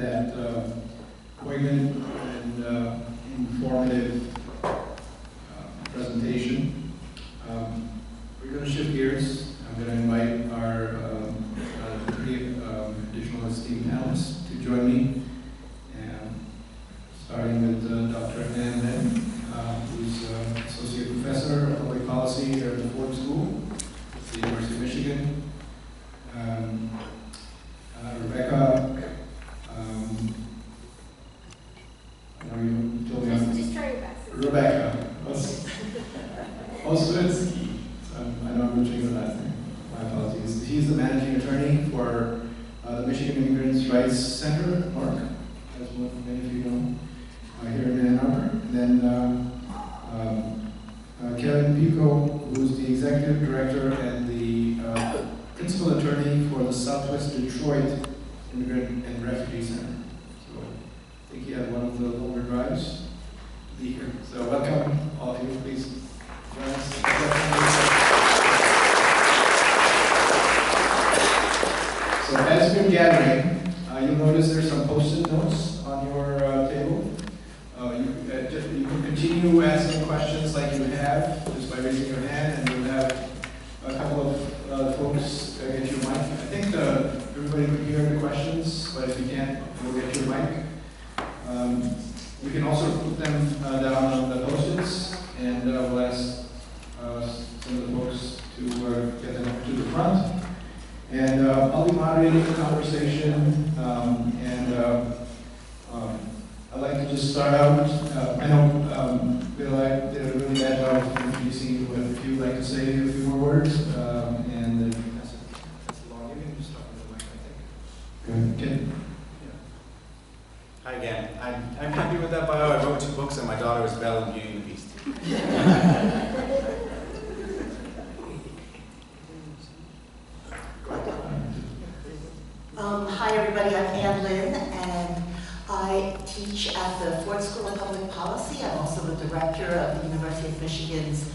that poignant and informative presentation. We're going to shift gears. I'm going to invite our three additional esteemed panelists to join me, starting with Dr. Ann Lin, who's Associate Professor of Public Policy here at the Ford School at the University of Michigan. Rebecca, just try your best. Rebecca Olszewski. I know I'm butchering the last name. My apologies. He's the managing attorney for the Michigan Immigrants' Rights Center, MIRC, as many of you know, here in Ann Arbor. And then Kevin Piecuch, who's the executive director and the principal attorney for the Southwest Detroit Immigrant and Refugee Center. So I think he had one of the longer drives to be here. So welcome, all of you. Please join us. So as we're gathering, you'll notice there's some post-it notes on your table. You can continue asking questions like you have, just by raising your hand, and we'll have a couple of folks get your mic. I think everybody could hear the questions, but if you can't, we'll get your mic. You can also put them down on the post-its, and we'll ask some of the folks to get them up to the front. And I'll be moderating the conversation, I'd like to just start out. I know Bill did a really bad job of introducing you, but if you'd like to say a few more words, that's long. You can just talk to the mic, I think. Good. Ken? Hi again. I'm happy with that bio. I wrote 2 books, and my daughter is Belle and Beauty and the Beast. Hi everybody, I'm Ann Lin, and I teach at the Ford School of Public Policy. I'm also the director of the University of Michigan's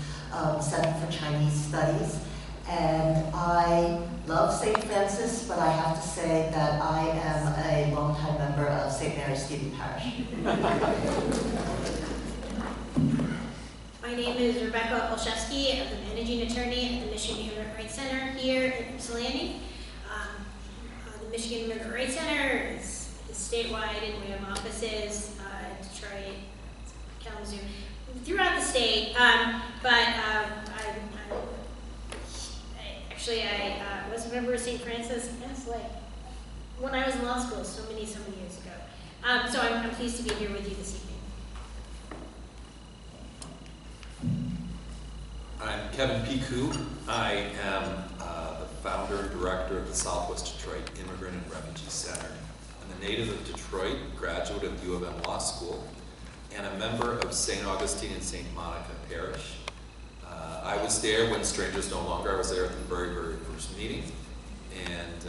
Center for Chinese Studies. And I love St. Francis, but I have to say that I am a longtime member of St. Mary's Stephen Parish. My name is Rebecca Olszewski. I'm the managing attorney at the Michigan Immigrant Rights Center here in Ypsilanti. The Michigan Immigrant Rights Center is statewide, and we have offices in Detroit, Kalamazoo, throughout the state. I was a member of St. Francis, like when I was in law school, so many years ago. So I'm pleased to be here with you this evening. I'm Kevin Piecuch. I am the founder and director of the Southwest Detroit Immigrant and Refugee Center. I'm a native of Detroit, graduate of U of M Law School, and a member of St. Augustine and St. Monica Parish. I was there when Strangers No Longer. I was there at the very, very first meeting. And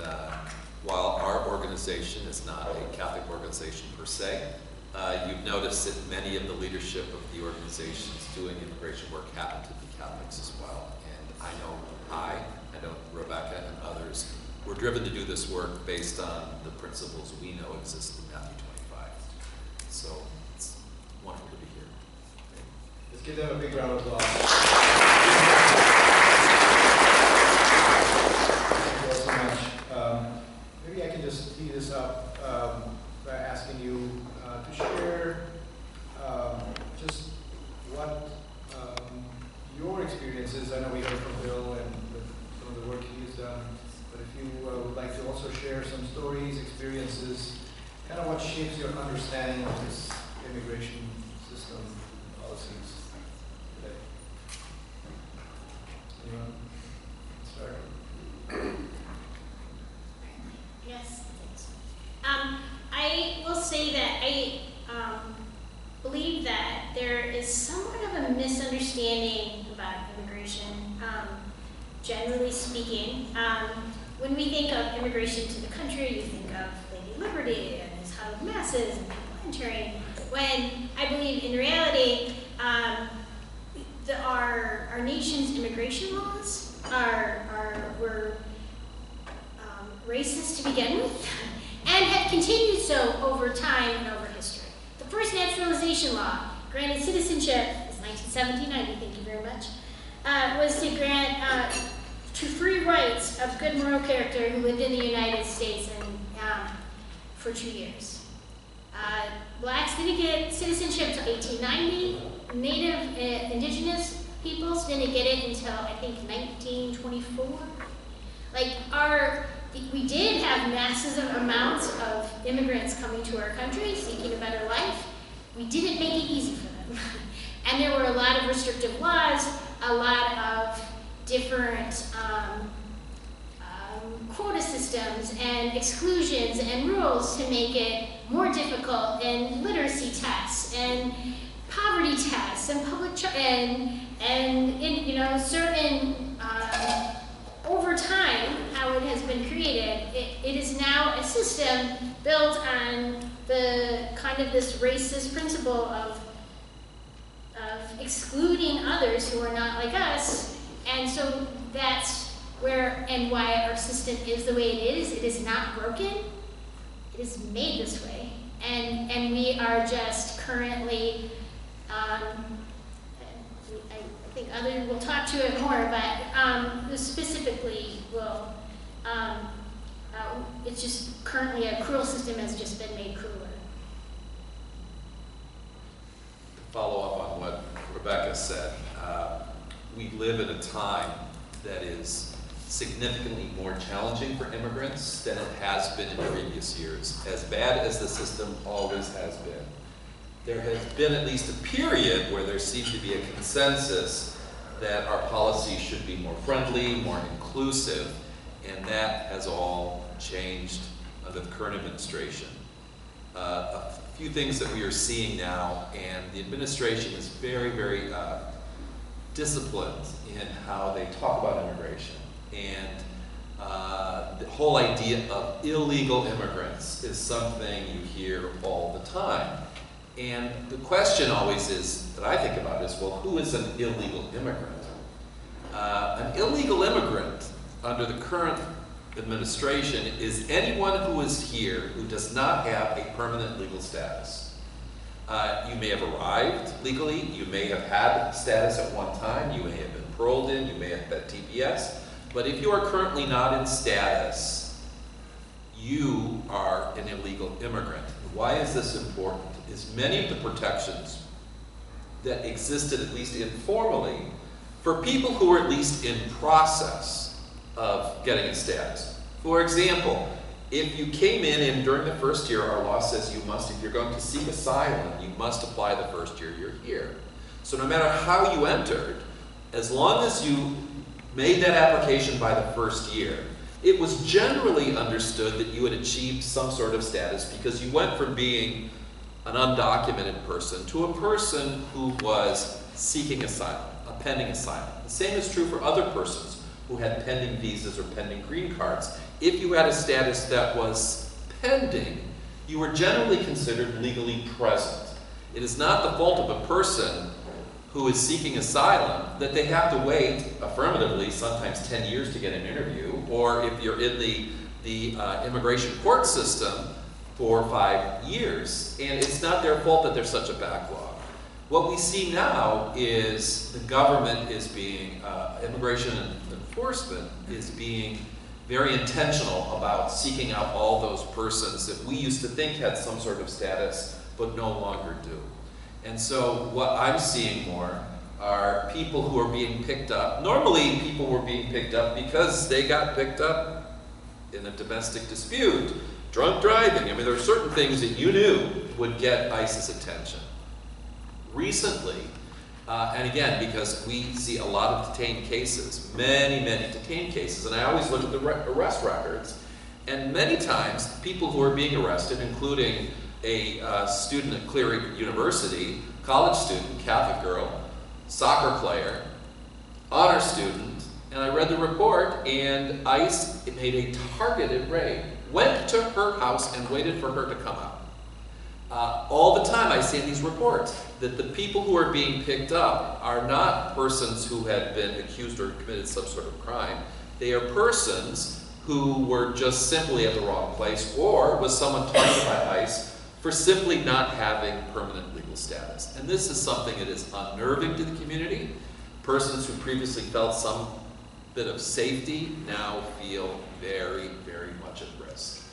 while our organization is not a Catholic organization per se, you've noticed that many of the leadership of the organizations doing immigration work happen to be Catholics as well. And I know Rebecca and others, we're driven to do this work based on the principles we know exist in Matthew 25. So it's wonderful to be here. Let's give them a big round of applause. Thank you all so much. Maybe I can just tee this up by asking you to share just what your experiences. I know we heard from Bill and some of the work he has done, but if you would like to also share some stories, experiences, kind of what shapes your understanding of this immigration system policies today. Anyone? Start. Yes. I will say that I believe that there is somewhat of a misunderstanding about immigration. Generally speaking, when we think of immigration to the country, you think of Lady Liberty and this huddled masses and people entering, when I believe in reality, our nation's immigration laws were racist to begin with, and have continued so over time and over history. The first naturalization law granted citizenship, is 1917, thank you very much, was to grant to free rights of good moral character who lived in the United States and for 2 years. Blacks didn't get citizenship until 1890. Native indigenous peoples didn't get it until I think 1924. Like we did have massive amounts of immigrants coming to our country seeking a better life. We didn't make it easy for them. And there were a lot of restrictive laws, a lot of different quota systems and exclusions and rules to make it more difficult, and literacy tests and poverty tests and certain over time how it has been created. It is now a system built on the kind of this racist principle of excluding others who are not like us, and so that's where and why our system is the way it is. It is not broken. It is made this way, and we are just currently. I think others will talk to it more, but specifically will. It's just currently a cruel system has just been made crueler. Follow up on what Rebecca said. We live in a time that is significantly more challenging for immigrants than it has been in previous years. As bad as the system always has been, there has been at least a period where there seemed to be a consensus that our policies should be more friendly, more inclusive, and that has all changed under the current administration. A few things that we are seeing now, and the administration is very, very disciplined in how they talk about immigration. And the whole idea of illegal immigrants is something you hear all the time. And the question always is, that I think about is, well, who is an illegal immigrant? An illegal immigrant under the current administration is anyone who is here who does not have a permanent legal status. You may have arrived legally, you may have had status at one time, you may have been paroled in, you may have had TPS, but if you are currently not in status, you are an illegal immigrant. Why is this important? Is many of the protections that existed, at least informally, for people who are at least in process of getting a status. For example, if you came in and during the first year, our law says you must, if you're going to seek asylum, you must apply the first year you're here. So no matter how you entered, as long as you made that application by the first year, it was generally understood that you had achieved some sort of status because you went from being an undocumented person to a person who was seeking asylum, a pending asylum. The same is true for other persons who had pending visas or pending green cards. If you had a status that was pending, you were generally considered legally present. It is not the fault of a person who is seeking asylum that they have to wait affirmatively, sometimes 10 years to get an interview, or if you're in the immigration court system, 4 or 5 years. And it's not their fault that there's such a backlog. What we see now is the government is being, immigration enforcement is being very intentional about seeking out all those persons that we used to think had some sort of status but no longer do. And so what I'm seeing more are people who are being picked up. Normally people were being picked up because they got picked up in a domestic dispute, drunk driving. I mean, there are certain things that you knew would get ICE's attention. Recently, and again, because we see a lot of detained cases, many detained cases, and I always look at the arrest records, and many times people who are being arrested, including a student at Cleary University, college student, Catholic girl, soccer player, honor student, and I read the report, and ICE made a targeted raid, went to her house and waited for her to come out. All the time I see in these reports that the people who are being picked up are not persons who had been accused or committed some sort of crime. They are persons who were just simply at the wrong place, or was someone targeted by ICE for simply not having permanent legal status. And this is something that is unnerving to the community. Persons who previously felt some bit of safety now feel very, very much at risk.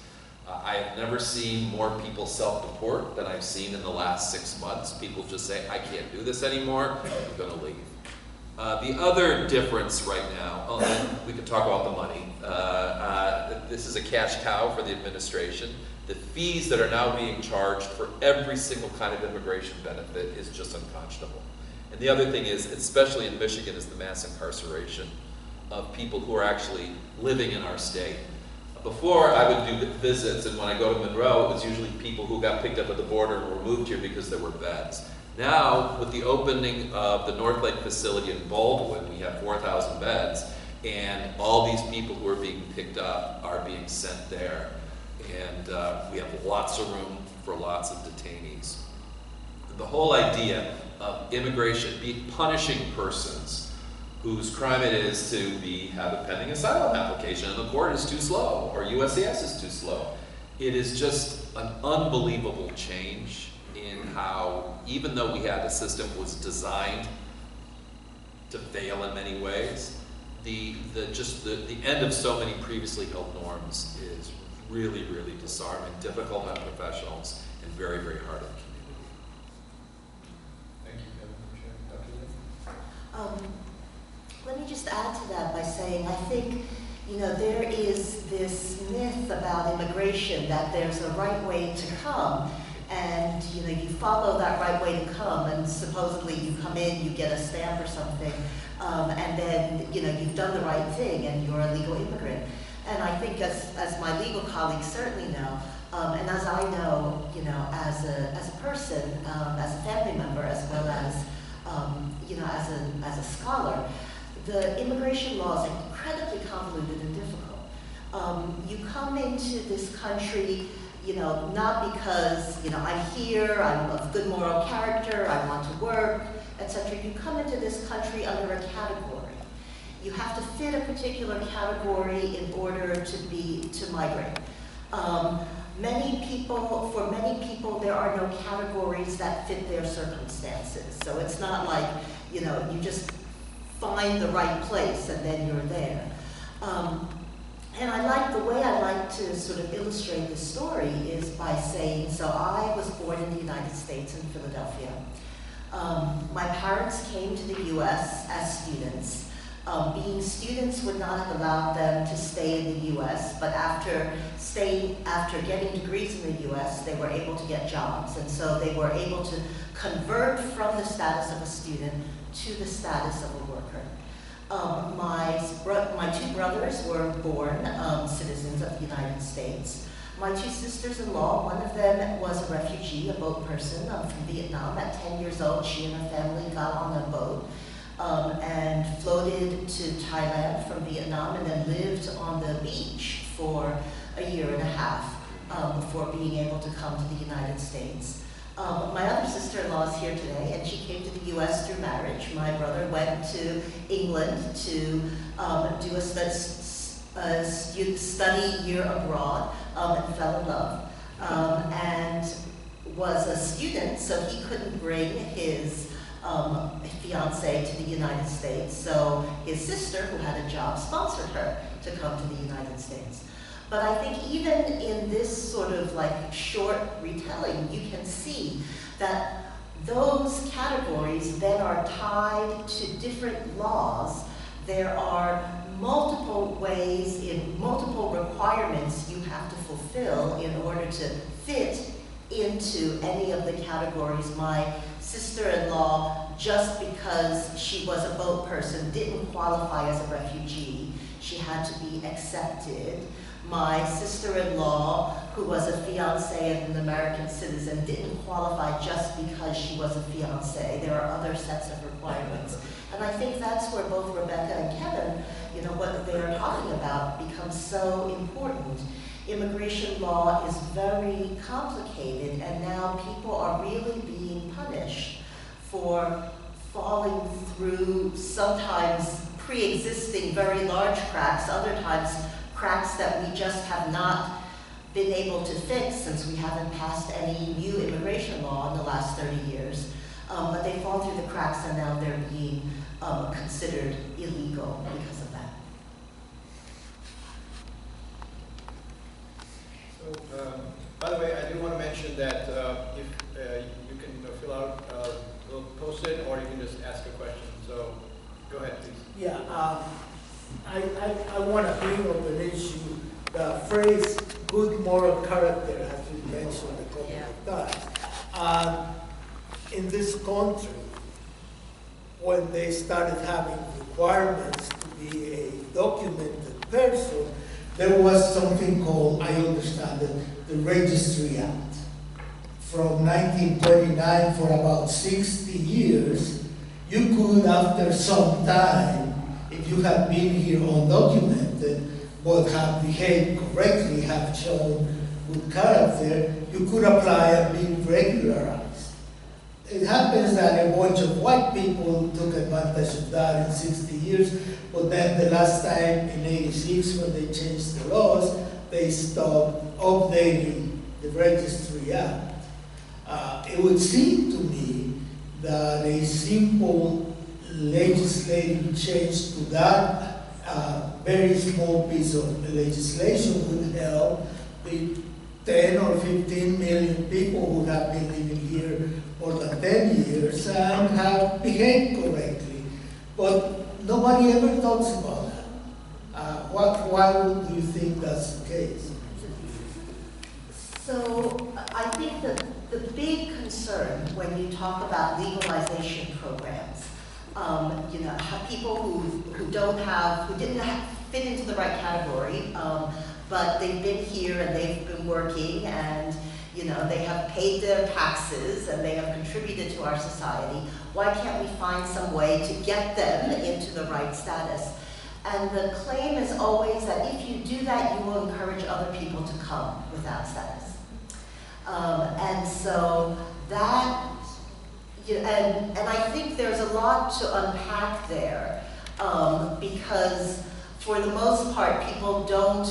I have never seen more people self-deport than I've seen in the last 6 months. People just say, I can't do this anymore, I'm gonna leave. The other difference right now, and we could talk about the money. This is a cash cow for the administration. The fees that are now being charged for every single kind of immigration benefit is just unconscionable. And the other thing is, especially in Michigan, is the mass incarceration of people who are actually living in our state. Before, I would do visits, and when I go to Monroe, it was usually people who got picked up at the border and were moved here because there were beds. Now, with the opening of the North Lake facility in Baldwin, we have 4,000 beds, and all these people who are being picked up are being sent there. And we have lots of room for lots of detainees. The whole idea of immigration, punishing persons whose crime it is to have a pending asylum application and the court is too slow, or USCIS is too slow. It is just an unbelievable change in how, even though we had a system that was designed to fail in many ways, the end of so many previously held norms is really, really disarming, difficult on professionals, and very, very hard on the community. Thank you, Kevin. Dr. Lin? Let me just add to that by saying, I think, there is this myth about immigration that there's a right way to come, and you follow that right way to come, and supposedly you come in, you get a stamp or something, and then you've done the right thing and you're a legal immigrant. And I think, as my legal colleagues certainly know, and as I know, as a person, as a family member, as well as as a scholar, the immigration law is incredibly convoluted and difficult. You come into this country, not because, I'm here, I'm of good moral character, I want to work, etc. You come into this country under a category. You have to fit a particular category in order to migrate. For many people, there are no categories that fit their circumstances. So it's not like, you just find the right place and then you're there. And the way I like to sort of illustrate this story is by saying, so I was born in the United States in Philadelphia. My parents came to the US as students. Being students would not have allowed them to stay in the US, but after getting degrees in the US, they were able to get jobs. And so they were able to convert from the status of a student to the status of a worker. My two brothers were born citizens of the United States. My two sisters-in-law, one of them was a refugee, a boat person from Vietnam. At 10 years old, she and her family got on a boat and floated to Thailand from Vietnam, and then lived on the beach for a year and a half before being able to come to the United States. My other sister-in-law is here today, and she came to the U.S. through marriage. My brother went to England to do a study year abroad and fell in love, and was a student, so he couldn't bring his fiancée to the United States. So his sister, who had a job, sponsored her to come to the United States. But I think even in this sort of short retelling, you can see that those categories then are tied to different laws. There are multiple ways, multiple requirements you have to fulfill in order to fit into any of the categories. My sister-in-law, just because she was a boat person, didn't qualify as a refugee. She had to be accepted. My sister-in-law, who was a fiancée and an American citizen, didn't qualify just because she was a fiancée. There are other sets of requirements. And I think that's where both Rebecca and Kevin, what they are talking about becomes so important. Immigration law is very complicated, and now people are really being punished for falling through sometimes pre-existing very large cracks, other times cracks that we just have not been able to fix since we haven't passed any new immigration law in the last 30 years. But they fall through the cracks and now they're being considered illegal because of that. So, by the way, I do want to mention that if you can fill out a little post-it, or you can just ask a question. So, go ahead, please. Yeah, I want to bring up an issue. The phrase "good moral character" has been mentioned a couple of times. In this country, when they started having requirements to be a documented person, there was something called, I understand it, the Registry Act. From 1929, for about 60 years, you could, after some time, if you have been here undocumented, but have behaved correctly, have shown good character, you could apply and be regularized. It happens that a bunch of white people took advantage of that in 60 years, but then the last time in 86 when they changed the laws, they stopped updating the Registry Act. It would seem to me that a simple legislative change to that very small piece of legislation would help the 10 or 15 million people who have been living here more than 10 years and have behaved correctly. But nobody ever talks about that. Why do you think that's the case? So I think that the big concern when you talk about legalization programs, you know, people who didn't fit into the right category, but they've been here and they've been working and you know, they have paid their taxes and they have contributed to our society. Why can't we find some way to get them into the right status? And the claim is always that if you do that, you will encourage other people to come without status. And so that, and I think there's a lot to unpack there, because for the most part, people don't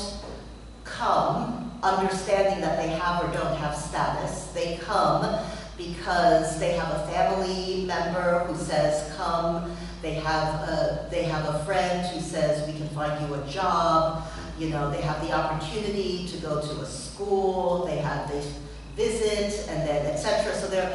come understanding that they have or don't have status. They come because they have a family member who says come. They have a friend who says we can find you a job. You know, they have the opportunity to go to a school. They visit and then etc. So there are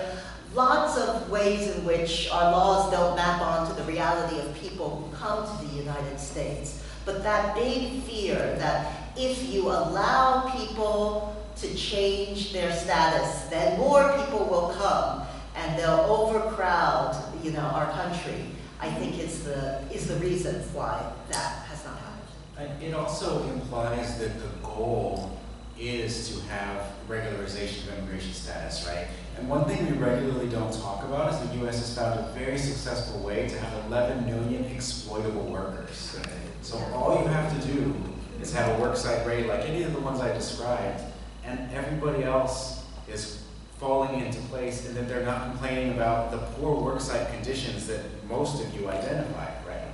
lots of ways in which our laws don't map onto the reality of people who come to the United States. But that big fear that if you allow people to change their status, then more people will come and they'll overcrowd, you know, our country. I think is the reason why that has not happened. It also implies that the goal is to have regularization of immigration status, right? And one thing we regularly don't talk about is the U.S. has found a very successful way to have 11 million exploitable workers. So all you have to do is have a worksite rate like any of the ones I described, and everybody else is falling into place, and that they're not complaining about the poor worksite conditions that most of you identify, right?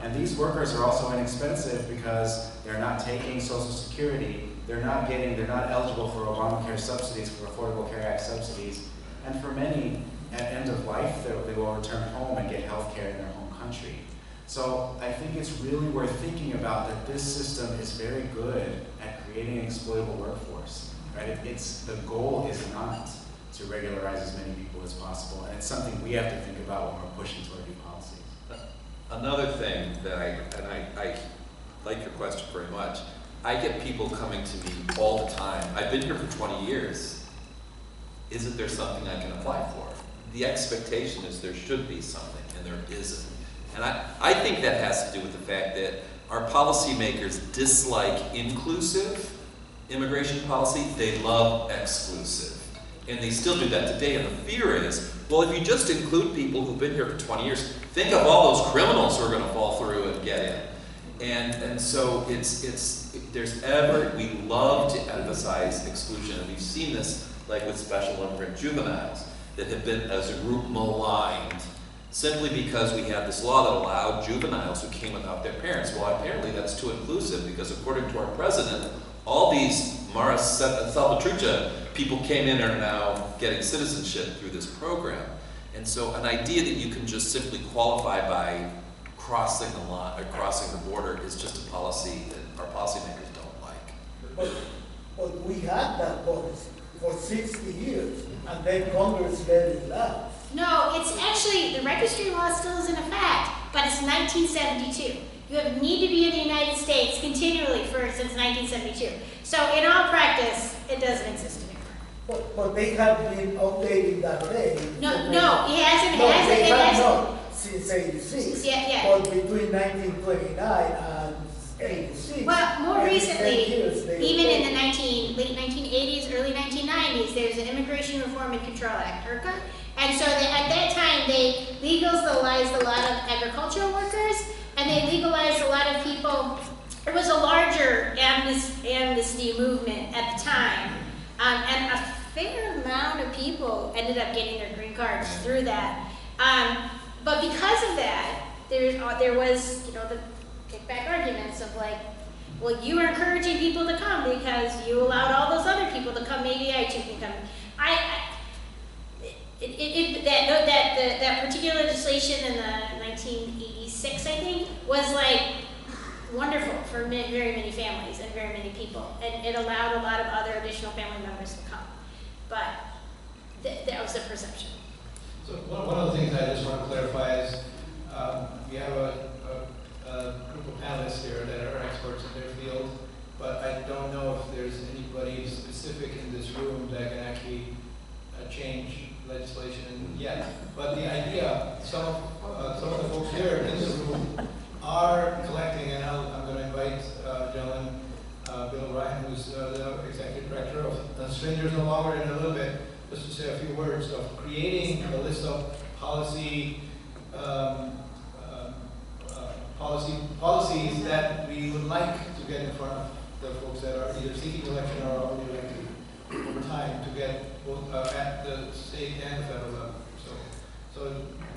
And these workers are also inexpensive because they're not taking Social Security, they're not eligible for Obamacare subsidies, for Affordable Care Act subsidies, and for many, at end of life, they will return home and get health care in their home country. So I think it's really worth thinking about that this system is very good at creating an exploitable workforce, right? The goal is not to regularize as many people as possible, and it's something we have to think about when we're pushing toward new policies. Another thing that I like your question very much, I get people coming to me all the time. I've been here for 20 years. Isn't there something I can apply for? The expectation is there should be something, and there isn't. And I think that has to do with the fact that our policymakers dislike inclusive immigration policy. They love exclusive. And they still do that today. And the fear is, well, if you just include people who've been here for 20 years, think of all those criminals who are going to fall through and get in. And so we love to emphasize exclusion. And we've seen this like with special immigrant juveniles that have been, as a group, maligned simply because we had this law that allowed juveniles who came without their parents. Well, apparently that's too inclusive, because according to our president, all these Mara Salvatrucha people came in and are now getting citizenship through this program. And so an idea that you can just simply qualify by crossing the line or crossing the border is just a policy that our policymakers don't like. But we had that policy for 60 years, and then Congress let it lapse. No, it's actually, the registry law still is in effect, but it's 1972. You have need to be in the United States continually since 1972. So in all practice, it doesn't exist anymore. But they have been updating that way. No, it hasn't. No, they have hasn't. not since 86. Yeah. But between 1929 and 86. Well, more every 10 recently, years they even in the update. late 1980s, early 1990s, there's an Immigration Reform and Control Act, IRCA. And so at that time, they legalized a lot of agricultural workers, and they legalized a lot of people. It was a larger amnesty movement at the time, and a fair amount of people ended up getting their green cards through that. But because of that, there was, the kickback arguments of like, well, you were encouraging people to come because you allowed all those other people to come. Maybe I too can come. That particular legislation in the 1986, I think, was like wonderful for very many families and very many people, and it allowed a lot of other additional family members to come. But that was the perception. So one of the things I just want to clarify is we have a group of panelists here that are experts in their field, but I don't know if there's anybody specific in this room that can actually change legislation yet. But the idea, some of the folks here in the room are collecting, and I'm going to invite gentleman Bill Ryan, who's the executive director of Strangers No Longer, in a little bit, just to say a few words of creating a list of policies that we would like to get in front of the folks that are either seeking election or already elected over time, to get both at the state and the federal level. So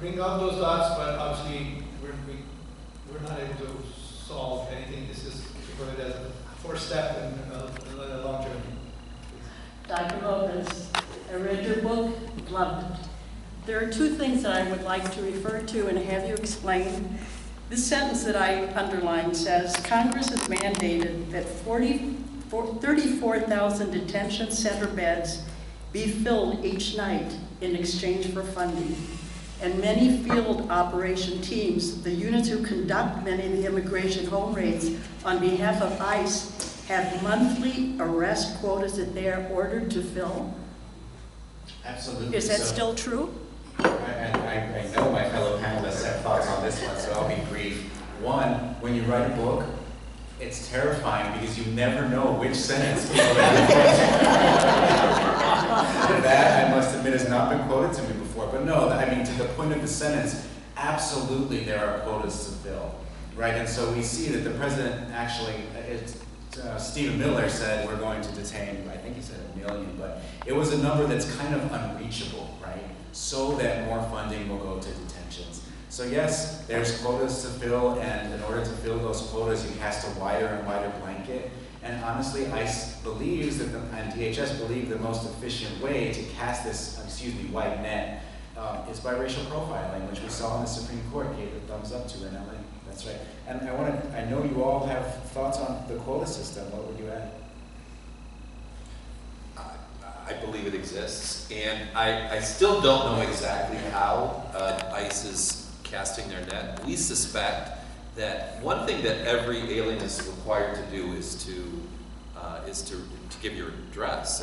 bring up those thoughts, but obviously we're not able to solve anything. This is put it as a first step in a long journey. Dr. Lopez, I read your book, loved it. There are two things that I would like to refer to and have you explain. This sentence that I underlined says, Congress has mandated that 34,000 detention center beds be filled each night in exchange for funding. And many field operation teams, the units who conduct many of the immigration home raids on behalf of ICE, have monthly arrest quotas that they are ordered to fill. Absolutely. Is that still true? I know my fellow panelists have thoughts on this one, so I'll be brief. One, when you write a book, it's terrifying because you never know which sentence people are going to quote. That, I must admit, has not been quoted to me before. But no, I mean, to the point of the sentence, absolutely there are quotas to fill, right? And so we see that the president actually, Stephen Miller said we're going to detain, I think he said 1 million, but it was a number that's kind of unreachable, right? So that more funding will go to detentions. So yes, there's quotas to fill, and in order to fill those quotas, you cast a wider and wider blanket. And honestly, ICE believes that, and DHS believe the most efficient way to cast this, wide net is by racial profiling, which we saw in the Supreme Court gave a thumbs up to in LA. That's right. And I know you all have thoughts on the quota system. What would you add? I believe it exists, and I still don't know exactly how ICE is casting their net. We suspect that one thing that every alien is required to do is to give your address,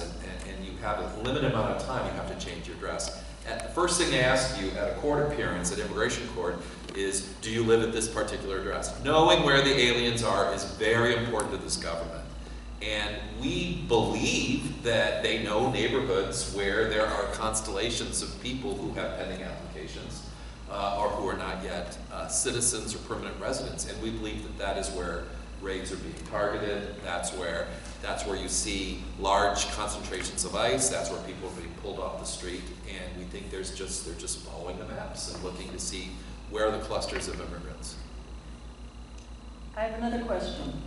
and you have a limited amount of time you have to change your address. And the first thing they ask you at a court appearance, at immigration court, is, do you live at this particular address? Knowing where the aliens are is very important to this government. And we believe that they know neighborhoods where there are constellations of people who have pending applications or who are not yet citizens or permanent residents. And we believe that that is where raids are being targeted. That's where you see large concentrations of ICE. That's where people are being pulled pulled off the street, and we think they're just following the maps and looking to see where are the clusters of immigrants. I have another question.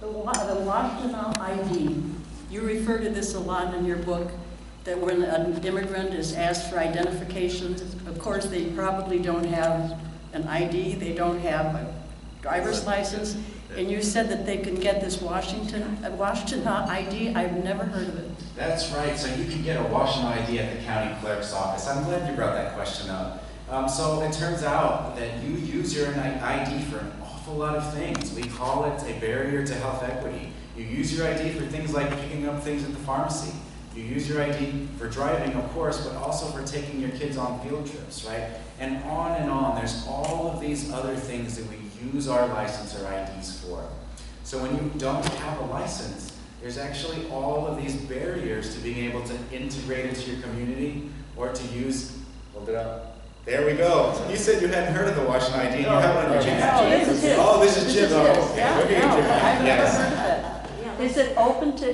The Washington ID, you refer to this a lot in your book, that when an immigrant is asked for identification, of course, they probably don't have an ID, they don't have a driver's license, and you said that they can get this Washington ID. I've never heard of it. That's right. So you can get a Washington ID at the county clerk's office. I'm glad you brought that question up. So it turns out that you use your ID for an awful lot of things. We call it a barrier to health equity. You use your ID for things like picking up things at the pharmacy. You use your ID for driving, of course, but also for taking your kids on field trips, right? And on. There's all of these other things that we use our license or IDs for. So when you don't have a license, there's actually all of these barriers to being able to integrate into your community or to use, hold it up. There we go. You said you hadn't heard of the Washington ID, and you have one on your No, this is his. Oh, this is Jim. Oh, okay. Yeah, Okay, no, Jim. I've never Yes. heard of it. Is it open to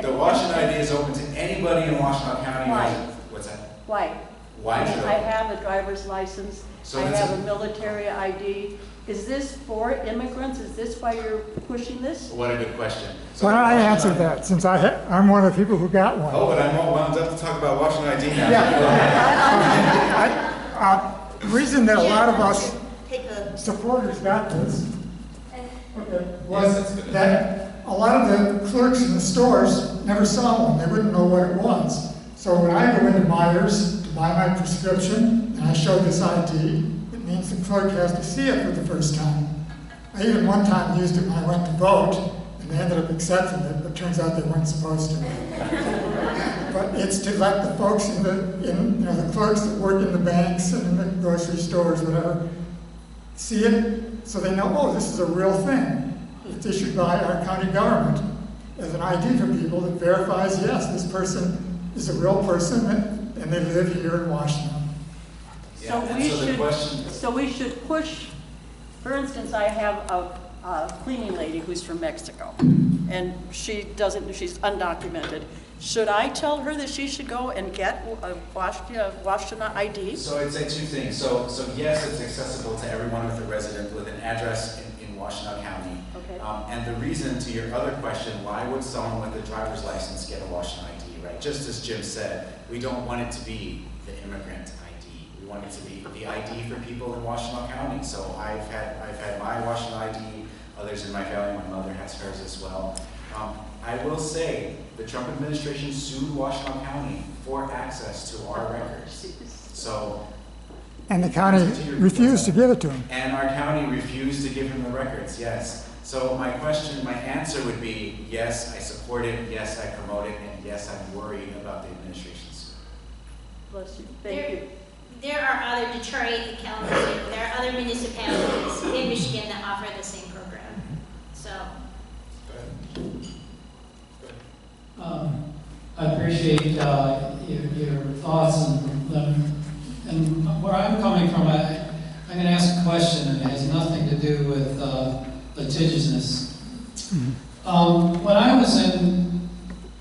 The Washington ID is open to anybody in Washington County. Why? What's that? Why? Why should I have a driver's license, So I that's have a military ID. Is this for immigrants? Is this why you're pushing this? What a good question. So Why don't I the answer Washington- that, since I'm one of the people who got one. Oh, but I'm all wound up to talk about Washington ID now. The reason that a lot of us Take a, supporters got this Yes, was that's good. that a lot of the clerks in the stores never saw one. They wouldn't know what it was. So when I go into MIRC to buy my prescription and I show this ID, it means the clerk has to see it for the first time. I even one time used it when I went to vote, and they ended up accepting it, but it turns out they weren't supposed to. But it's to let the folks the clerks that work in the banks and in the grocery stores, whatever, see it so they know, oh, this is a real thing. It's issued by our county government as an ID for people that verifies, yes, this person is a real person and they live here in Washington. Yeah, and so the question, So we should push, for instance, I have a cleaning lady who's from Mexico, and she's undocumented. Should I tell her that she should go and get a Washington ID? so I'd say two things. So yes, it's accessible to everyone with a resident with an address in Washington County. Okay. And the reason to your other question, why would someone with a driver's license get a Washington ID, right? Just as Jim said, we don't want it to be the immigrant ID. We want it to be the ID for people in Washington County. So I've had my Washington ID, others in my family, my mother has hers as well. I will say, the Trump administration sued Washington County for access to our records. So, And the county refused to give it to them. and our county refused to give him the records, yes. So my answer would be, yes, I support it, yes, I promote it, and yes, I'm worried about the administration's. Bless you. Thank you. There are other Detroit and Kalamazoo, there are other municipalities in Michigan that offer the same program. So, I appreciate your thoughts and where I'm coming from. I'm going to ask a question, and it has nothing to do with litigiousness. When I was in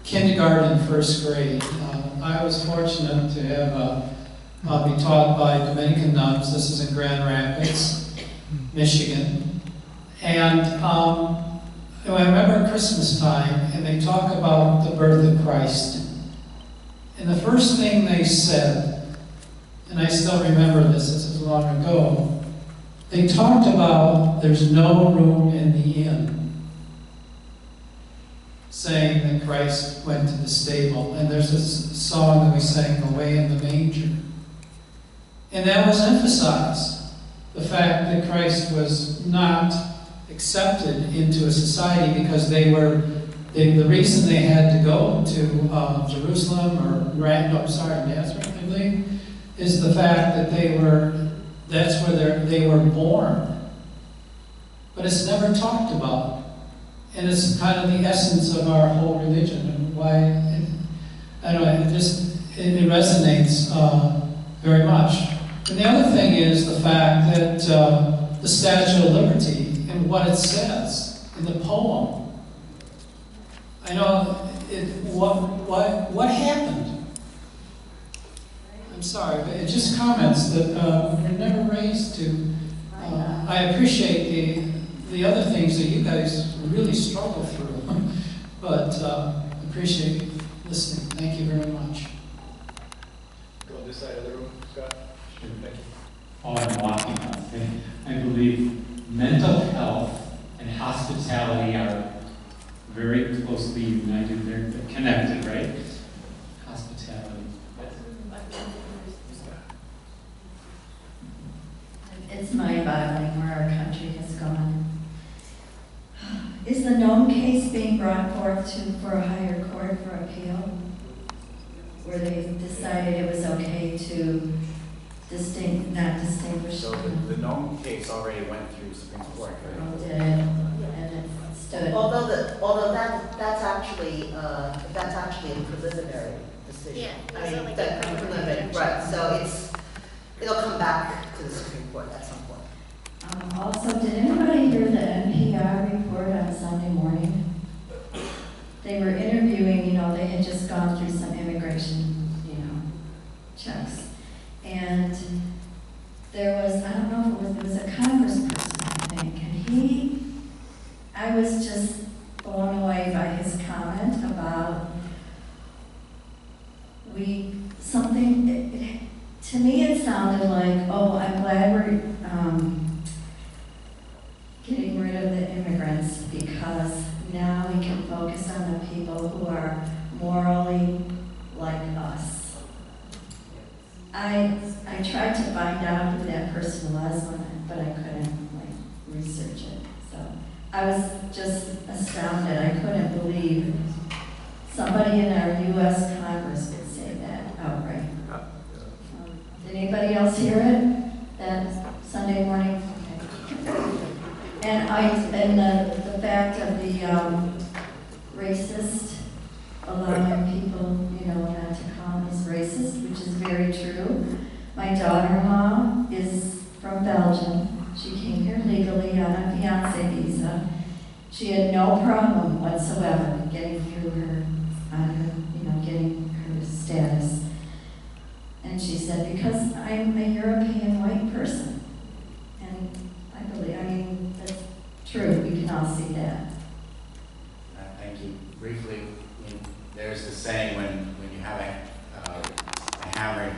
kindergarten, first grade, I was fortunate to have be taught by Dominican nuns. This is in Grand Rapids, Michigan, and I remember Christmas time, and they talk about the birth of Christ. And the first thing they said, and I still remember this, this is long ago, they talked about there's no room in the inn, saying that Christ went to the stable. And there's this song that we sang, Away in the Manger. And that was emphasized, the fact that Christ was not accepted into a society because the reason they had to go to Jerusalem or Nazareth, I believe, is the fact that that's where they were born. But it's never talked about. And it's kind of the essence of our whole religion and why, it resonates very much. And the other thing is the fact that the Statue of Liberty and what it says in the poem. I know what happened. I'm sorry, but it's just comments that were never raised to. I appreciate the other things that you guys really struggle through, but appreciate you listening. Thank you very much. Go on this side of the room, Scott. Thank you. Oh, I'm walking on. I believe mental health and hospitality are very closely united. They're connected, right? Hospitality. It's mind-boggling where our country has gone. Is the Nome case being brought forth for a higher court for appeal? Where they decided it was okay to not distinguish? So the Nome case already went through Supreme Court, Oh, right? did it? And it stood. Although that's actually a preliminary decision. Yeah, it I was mean, like a that preliminary right, so it'll come back to the Supreme Court at some point. Also, did anybody hear the NPR report on Sunday morning? They were interviewing, they had just gone through some immigration, checks. And there was, I don't know if it was a congressperson, I think, and I was just blown away by his comment about to me it sounded like, oh, I'm glad we're getting rid of the immigrants because now we can focus on the people who are morally like us. I tried to find out who that person was, but I couldn't research it. So I was just astounded. I couldn't believe somebody in our U.S. Congress would say that outright. Did anybody else hear it that Sunday morning? Okay. And the fact of the racist, allowing people, not to call us racist, which is very true. My daughter-in-law is from Belgium. She came here legally on a fiancé visa. She had no problem whatsoever getting through getting her status. And she said, because I'm a European white person. And I believe, that's true. We can all see that. Thank you. Briefly, there's this saying when you have a hammer,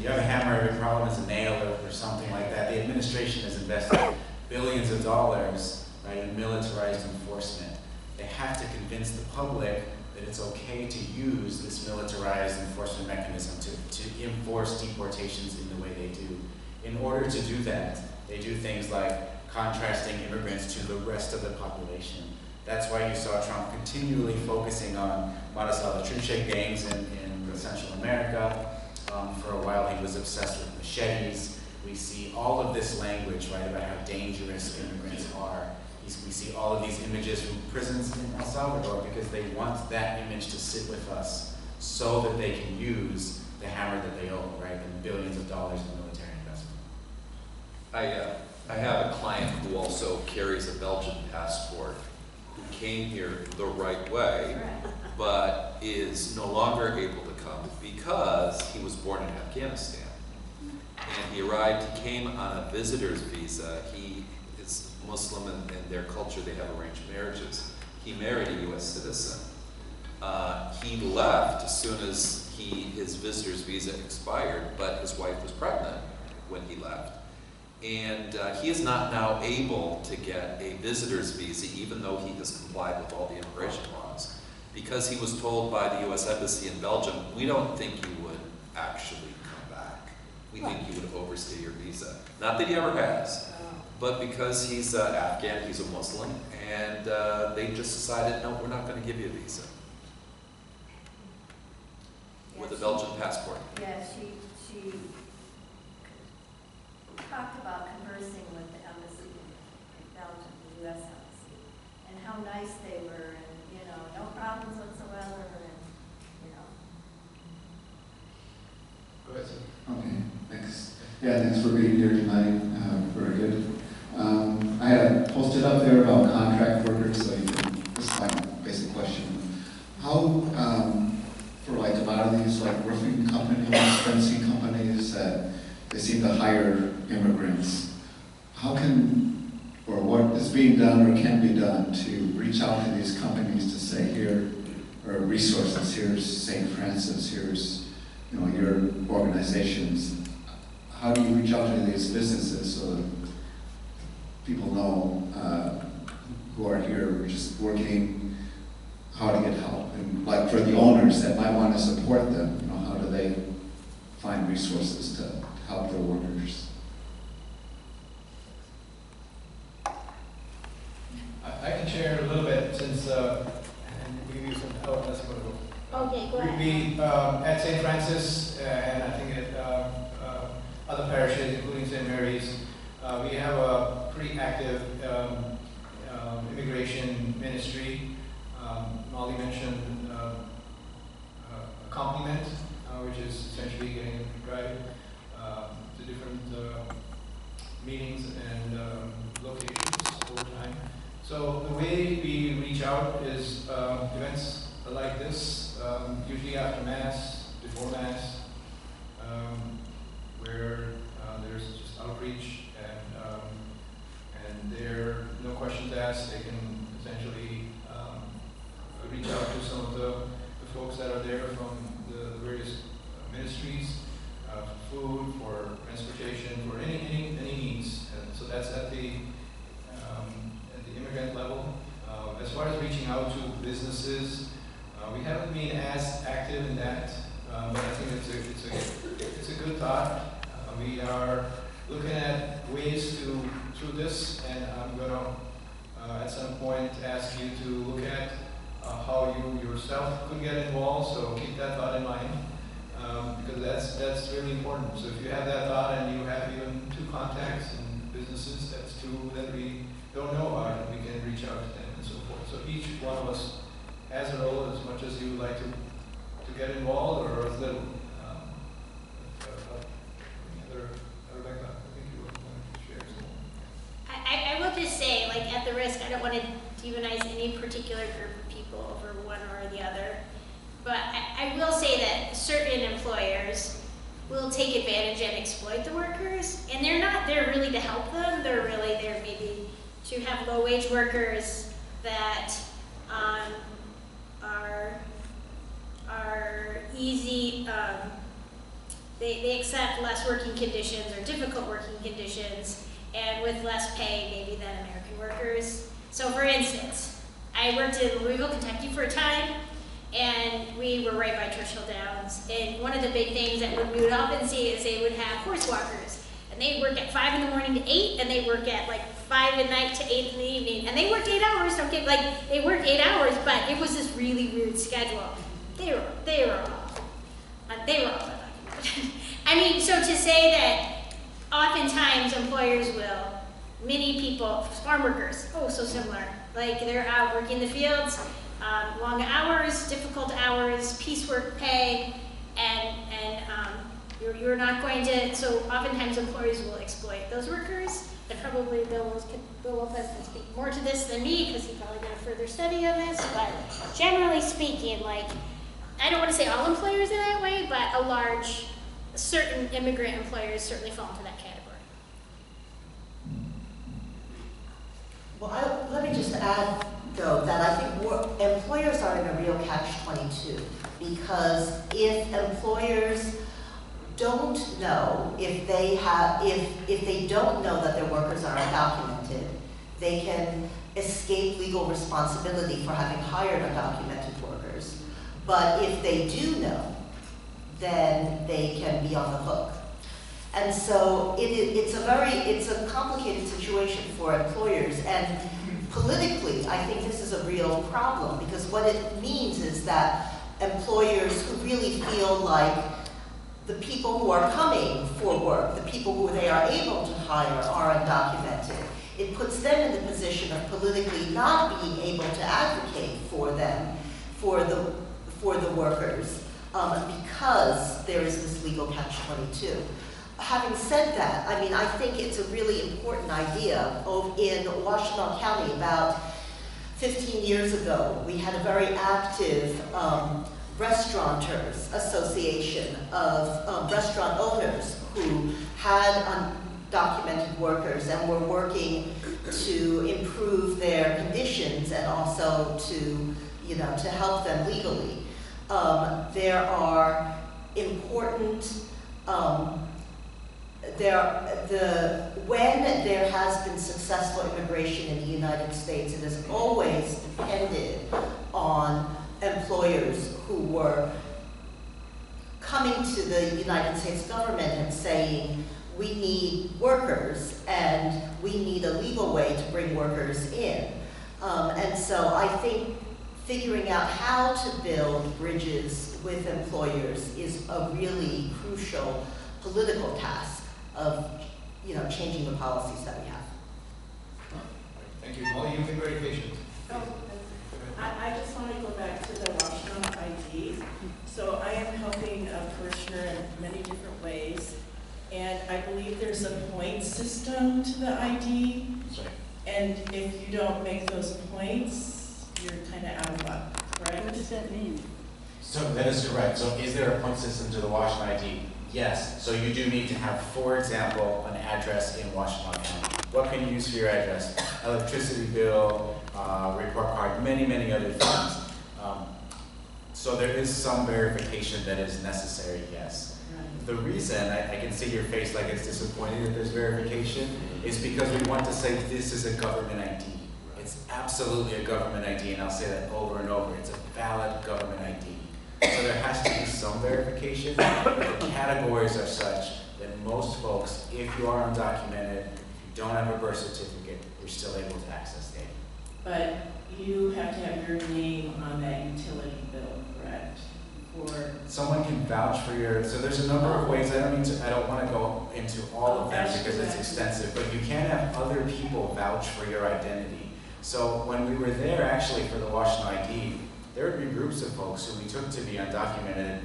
you have a hammer, every problem is a nail or something like that. The administration has invested billions of dollars, right, in militarized enforcement. They have to convince the public that it's okay to use this militarized enforcement mechanism to enforce deportations in the way they do. In order to do that, they do things like contrasting immigrants to the rest of the population. That's why you saw Trump continually focusing on Salvatrucha gangs in Central America. For a while he was obsessed with machetes. We see all of this language, right, about how dangerous immigrants are. We see all of these images from prisons in El Salvador because they want that image to sit with us so that they can use the hammer that they own, right, and billions of dollars in military investment. I have a client who also carries a Belgian passport who came here the right way, but is no longer able to come because he was born in Afghanistan. And he came on a visitor's visa. He is Muslim, and in their culture they have arranged marriages. He married a U.S. citizen. He left as soon as his visitor's visa expired, but his wife was pregnant when he left. And he is not now able to get a visitor's visa, even though he has complied with all the immigration laws, because he was told by the U.S. Embassy in Belgium, we don't think you would actually come back. We think you would overstay your visa. Not that he ever has, but because he's Afghan, he's a Muslim, and they just decided, no, we're not going to give you a visa. With a Belgian passport. Yeah, she talked about conversing with the embassy in Belgium, the U.S. embassy, and how nice they were, and no problems whatsoever, and Go ahead, sir. Okay, thanks. Yeah, thanks for being here tonight. Very good. I had posted up there about contract workers, so you can, this is my basic question. How, for like a lot of these like roofing companies, fencing companies, they seem to hire immigrants. How can, or what is being done or can be done to reach out to these companies to say, here are resources, here's St. Francis, here's, you know, your organizations. How do you reach out to these businesses so that people know who are here just working, how to get help? And like for the owners that might want to support them, you know, how do they find resources to help their workers? I can share a little bit since we use some. Oh, let's go. Okay, go ahead. We at St. Francis and I think at other parishes, including St. Mary's, we have a pretty active immigration ministry. Molly mentioned a compliment, which is essentially getting a drive to different meetings and locations over time. So the way we reach out is events like this, usually after Mass, before Mass, where there's just outreach and there are no questions asked. They can essentially reach out to some of the folks that are there from the various ministries, for food, for transportation, for any needs. And so that's at the immigrant level. As far as reaching out to businesses, we haven't been as active in that, but I think it's a good thought. We are looking at ways to through this, and I'm going to at some point ask you to look at how you yourself could get involved. So keep that thought in mind, because that's really important. So if you have that thought and you have even 2 contacts in businesses, that's 2 that we don't know about, and we can reach out to them and so forth. So each one of us has a role as much as you would like to get involved or as little. Rebecca, I think you were going to share some. I will just say, like, at the risk, I don't want to demonize any particular group of people over one or the other, but I will say that certain employers will take advantage and exploit the workers, and they're not there really to help them. They're really there maybe to have low-wage workers that are easy. They accept less working conditions or difficult working conditions, and with less pay maybe than American workers. So for instance, I worked in Louisville, Kentucky for a time, and we were right by Churchill Downs. And one of the big things that we would often see is they would have horse walkers. And they work at 5 in the morning to 8, and they work at like 5 at night to 8 in the evening. And they worked 8 hours, don't get, like, they worked 8 hours, but it was this really weird schedule. They were off. They were off. I mean, so to say that oftentimes employers will, many people, farm workers, oh, so similar. Like, they're out working the fields, long hours, difficult hours, piecework pay, and you're not going to, so oftentimes employers will exploit those workers. And probably Bill Lopez can speak more to this than me, because he probably did a further study on this, but generally speaking, like, I don't want to say all employers are that way, but certain immigrant employers certainly fall into that category. Well, let me just add, though, that I think employers are in a real catch-22, because if employers don't know, if they don't know that their workers are undocumented, they can escape legal responsibility for having hired undocumented workers. But if they do know, then they can be on the hook. And so it's a complicated situation for employers, and politically, I think this is a real problem, because what it means is that employers who really feel like the people who are coming for work, the people who they are able to hire, are undocumented. It puts them in the position of politically not being able to advocate for them, for the workers, because there is this legal catch-22. Having said that, I mean, I think it's a really important idea. In Washtenaw County, about 15 years ago, we had a very active restaurateurs association of restaurant owners who had undocumented workers and were working to improve their conditions and also to, to help them legally. There are important, when there has been successful immigration in the United States, it has always depended on employers who were coming to the United States government and saying, we need workers and we need a legal way to bring workers in. And so I think figuring out how to build bridges with employers is a really crucial political task of, changing the policies that we have. Thank you. Molly, you've been very patient. I just want to go back to the Washington ID. So I am helping a parishioner in many different ways, and I believe there's a point system to the ID. Sorry. And if you don't make those points, you're kind of out of luck, correct? What does that mean? So that is correct. So is there a point system to the Washington ID? Yes. So you do need to have, for example, an address in Washington County. What can you use for your address? Electricity bill, report card, many, many other things. So there is some verification that is necessary, yes. Right. The reason, I can see your face like it's disappointing that there's verification, is because we want to say this is a government ID. It's absolutely a government ID, and I'll say that over and over. It's a valid government ID. So there has to be some verification. The categories are such that most folks, if you are undocumented, if you don't have a birth certificate, you're still able to access data. But you have to have your name on that utility bill, correct? For someone can vouch for your, so there's a number of ways, I don't want to go into all of them because it's extensive, but you can have other people vouch for your identity. So when we were there actually for the Washington ID, there would be groups of folks who we took to be undocumented,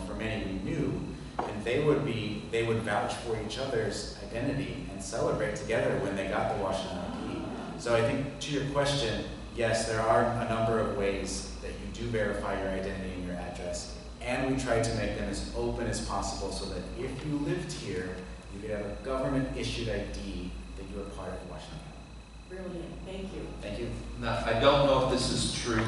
for many we knew, and they would vouch for each other's identity and celebrate together when they got the Washington ID. So I think to your question, yes, there are a number of ways that you do verify your identity and your address, and we try to make them as open as possible so that if you lived here, you could have a government-issued ID that you are part of Washington County. Brilliant, thank you. Thank you. Now, I don't know if this is true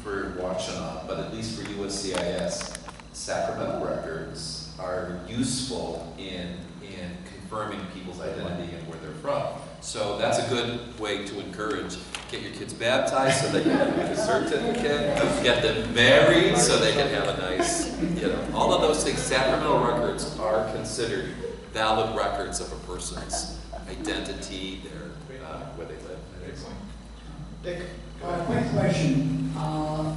for Washtenaw, but at least for USCIS, Sacramento records are useful in confirming people's identity and where they're from. So that's a good way to encourage. Get your kids baptized so they can have a certificate. Get them married so they can have a nice, all of those things. Sacramento records are considered valid records of a person's identity, where they live. Dick? Quick question. On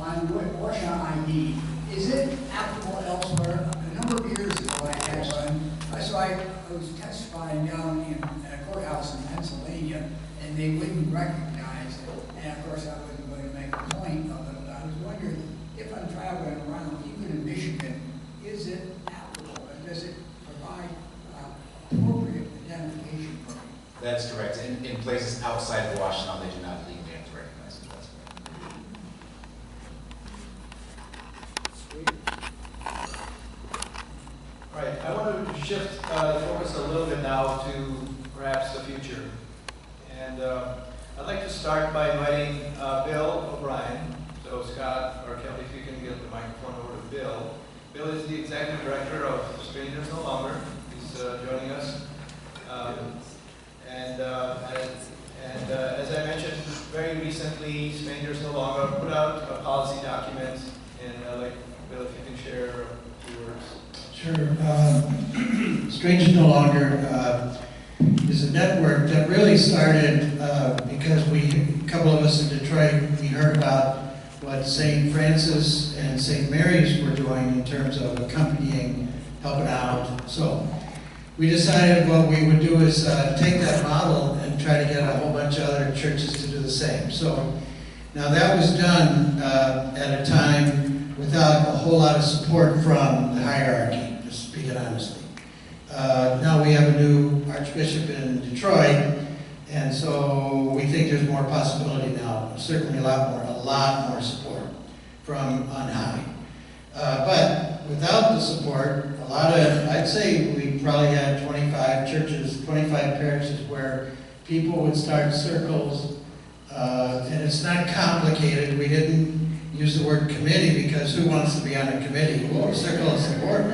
Washington ID, is it applicable elsewhere? A number of years ago, I had one. So I was testifying down in a courthouse in Pennsylvania, and they wouldn't recognize it. And of course, I wasn't going to make a point of it, but I was wondering if I'm traveling around, even in Michigan, is it applicable? And does it provide appropriate identification for me? That's correct. In places outside of Washington, they do not legally have to recognize it. That's correct. Sweet. All right, I want to shift the focus a little bit now to perhaps the future. And I'd like to start by inviting Bill O'Brien. So Scott or Kelly, if you can get the microphone over to Bill. Bill is the executive director of Strangers No Longer. He's joining us. As I mentioned, very recently, Strangers No Longer put out a policy document, and Bill, if you can share a few words. Sure. Strangers No Longer is a network that really started because a couple of us in Detroit, we heard about what St. Francis and St. Mary's were doing in terms of accompanying, helping out. So we decided what we would do is take that model and try to get a whole bunch of other churches to do the same. So now that was done at a time without a whole lot of support from the hierarchy, just speaking honestly. Now we have a new Archbishop in Detroit, and so we think there's more possibility now, certainly a lot more support from on high. But without the support, I'd say we probably had 25 churches, 25 parishes where people would start circles, and it's not complicated. We didn't use the word committee because who wants to be on a committee? Well, circle of support.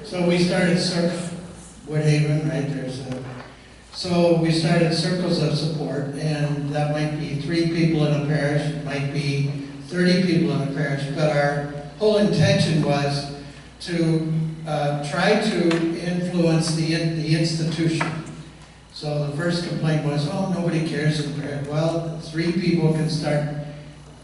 So we started Woodhaven, right? So we started circles of support, and that might be 3 people in a parish, it might be 30 people in a parish, but our whole intention was to try to influence the institution. So the first complaint was, oh, nobody cares in the parish. Well, 3 people can start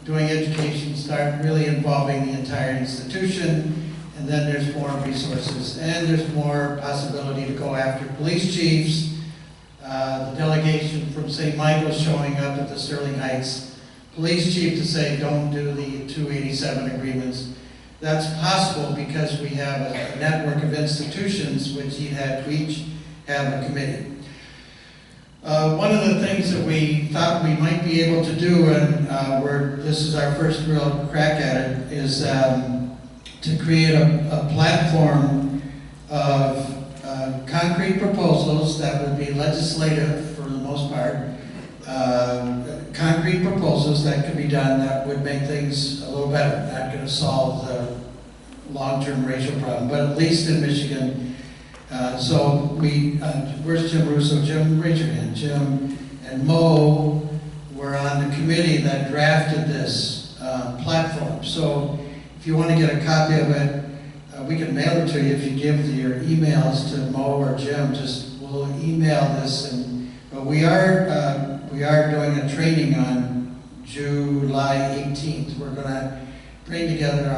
doing education, start really involving the entire institution, and then there's more resources, and there's more possibility to go after police chiefs. The delegation from St. Michael's showing up at the Sterling Heights police chief to say, don't do the 287 agreements. That's possible because we have a network of institutions which each have a committee. One of the things that we thought we might be able to do, and this is our first real crack at it, is to create a platform of concrete proposals that would be legislative for the most part, concrete proposals that could be done that would make things a little better. Not going to solve the long-term racial problem, but at least in Michigan. So where's Jim Russo? Jim, raise your hand. Jim and Mo were on the committee that drafted this platform. So if you want to get a copy of it, we can mail it to you if you give your emails to Mo or Jim. We'll email this, but we are doing a training on July 18th. We're going to bring together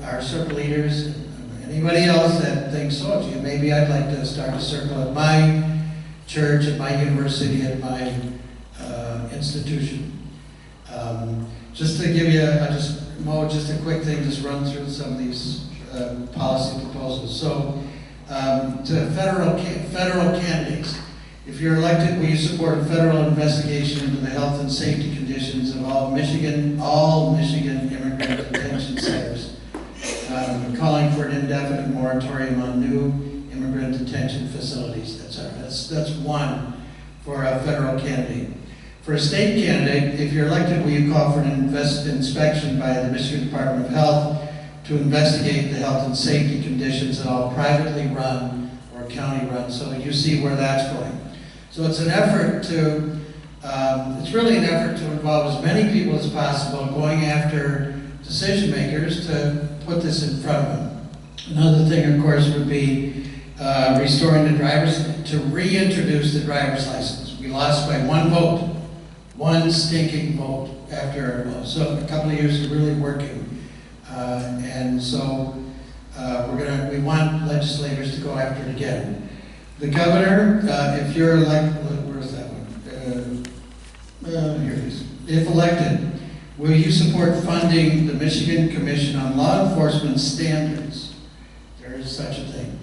our circle leaders, and anybody else that thinks, oh, gee, maybe I'd like to start a circle at my church, at my university, at my institution. Just to give you, Mo, just a quick thing, just run through some of these policy proposals. So, to federal candidates, if you're elected, will you support a federal investigation into the health and safety conditions of all Michigan immigrant detention centers, calling for an indefinite moratorium on new immigrant detention facilities, etc. That's one for a federal candidate. For a state candidate, if you're elected, will you call for an inspection by the Michigan Department of Health to investigate the health and safety conditions at all privately run or county run? So you see where that's going. So it's an effort to, it's really an effort to involve as many people as possible, going after decision makers to put this in front of them. Another thing, of course, would be restoring to reintroduce the driver's license. We lost by 1 vote, 1 stinking vote after, so a couple of years of really working. And so we want legislators to go after it again. The governor, if you're elected, where's that one? Here it is. If elected, will you support funding the Michigan Commission on Law Enforcement Standards? There is such a thing.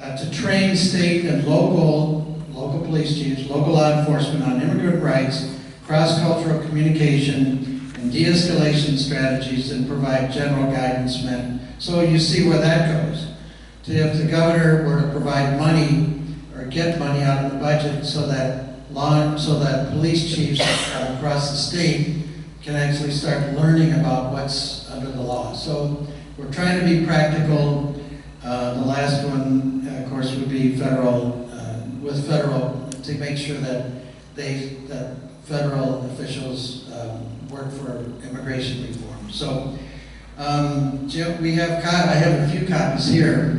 To train state and local police chiefs, local law enforcement on immigrant rights, cross-cultural communication, and de-escalation strategies, and provide general guidance. So you see where that goes. If the governor were to provide money or get money out of the budget so that police chiefs across the state can actually start learning about what's under the law. So we're trying to be practical. The last one, of course, would be federal, to make sure that federal officials work for immigration reform. So, Jim, I have a few copies here,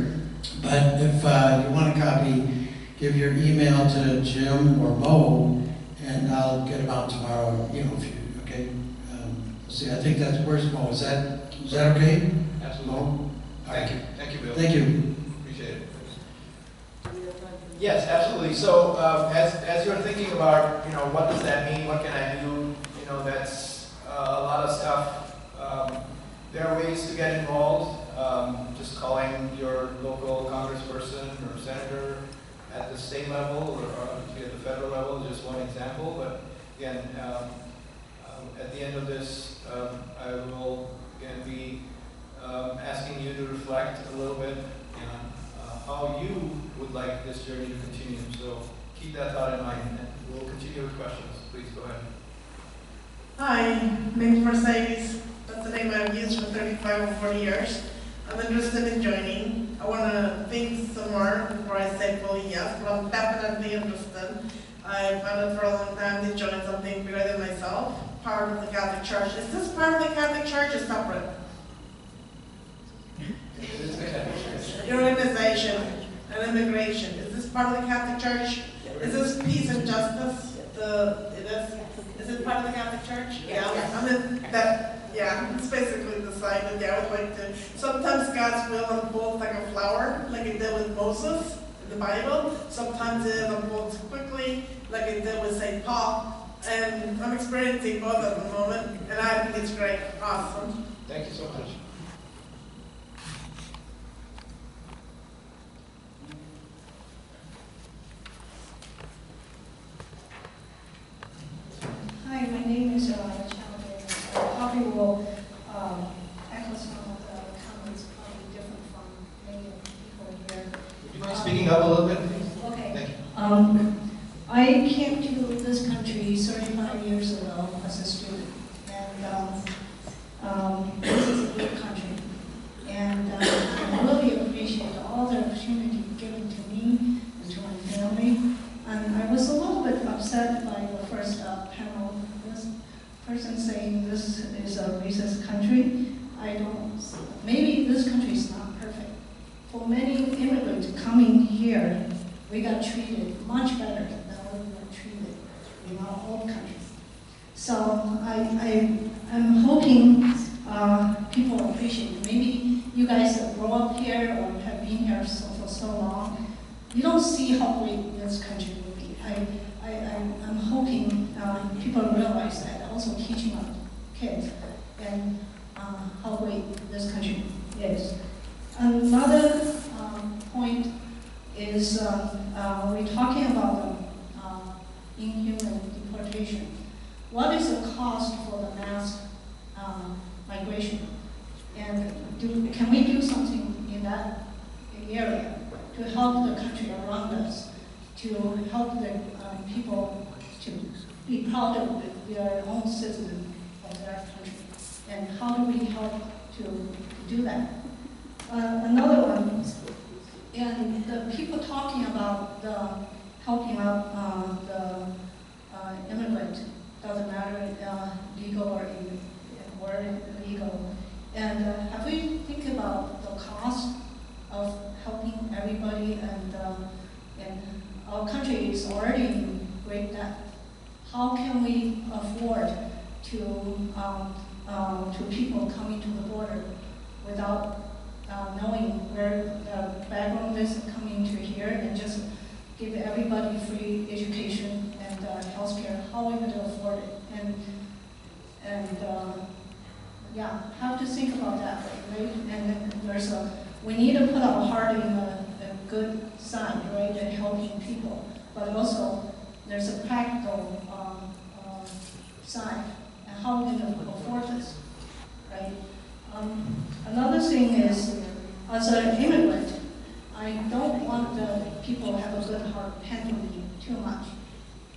but if you want a copy, give your email to Jim or Mo, and I'll get them out tomorrow. Okay. See, I think where's Mo? Is that okay? Absolutely. Mo? Thank you, Bill. Thank you. Appreciate it. Yes, absolutely. So as you're thinking about, what does that mean? What can I do? That's a lot of stuff. There are ways to get involved. Just calling your local congressperson or senator at the state level or at the federal level is just one example. But again, at the end of this, I will again be asking you to reflect a little bit on how you would like this journey to continue. So keep that thought in mind, and we'll continue with questions. Please go ahead. Hi, my name is Mercedes. That's the name I've used for 35 or 40 years. I'm interested in joining. I want to think some more before I say fully yes, but I'm definitely interested. I found it for a long time to join something bigger than myself, part of the Catholic Church. Is this part of the Catholic Church or separate? Your organization and immigration, is this part of the Catholic Church? Is this peace and justice? Is it part of the Catholic Church? Yes. Yeah, I mean, it's basically decided. Yeah, I would like to. Sometimes God's will unfolds like a flower, like it did with Moses in the Bible. Sometimes it unfolds quickly, like it did with St. Paul. And I'm experiencing both at the moment, and I think it's great. Awesome. Thank you so much. Hi, my name is Chowdhury. I probably will echo some of the comments, probably different from many of the people here. Would you mind speaking up a little bit? Okay. Thank you. I came to this country 35 years ago as a student, and this is a good country. And I really appreciate all the opportunity given to me and to my family. And I was a little bit upset by the first panel, this person saying this is a racist country. Maybe this country is not perfect. For many immigrants coming here, we got treated much better than we were treated in our old country. So I'm hoping people appreciate it. Maybe you guys that grow up here or have been here for so long, you don't see how great this country will be. I'm hoping people realize that, also teaching our kids and how great this country is. Another point is we're talking about inhuman deportation. What is the cost for the mass migration? And can we do something in that area to help the country around us, to help the people to be proud of their own citizen of their country? And how do we help to do that? Another one, and the people talking about helping out the immigrant, doesn't matter legal or illegal. And have we think about the cost of helping everybody? And our country is already in great debt. How can we afford to people coming to the border without knowing where the background is coming to here, and just give everybody free education and health care? How are we going to afford it? Have to think about that, right? And then we need to put our heart in a good side, right, and helping people. But also, there's a practical side, and how are we going to afford this, right? Another thing is, as an immigrant, I don't want the people to have a good heart handling me too much.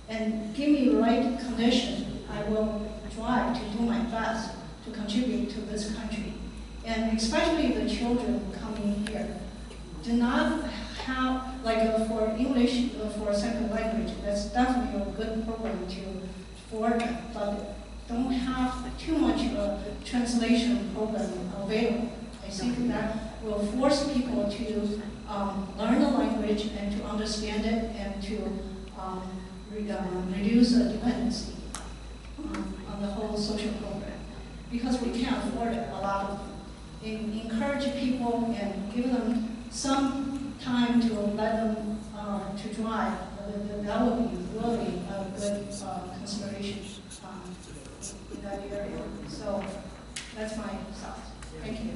And give me the right condition, I will try to do my best to contribute to this country. And especially the children coming here, do not have, for English, for a second language, that's definitely a good program for them, but don't have too much of a translation program available. I think that will force people to learn the language and to understand it, and to reduce the dependency on the whole social program. Because we can't afford it, a lot of them. Encourage people and give them some time to let them to drive. That would be really a good consideration in that area. So that's my thoughts. Thank you.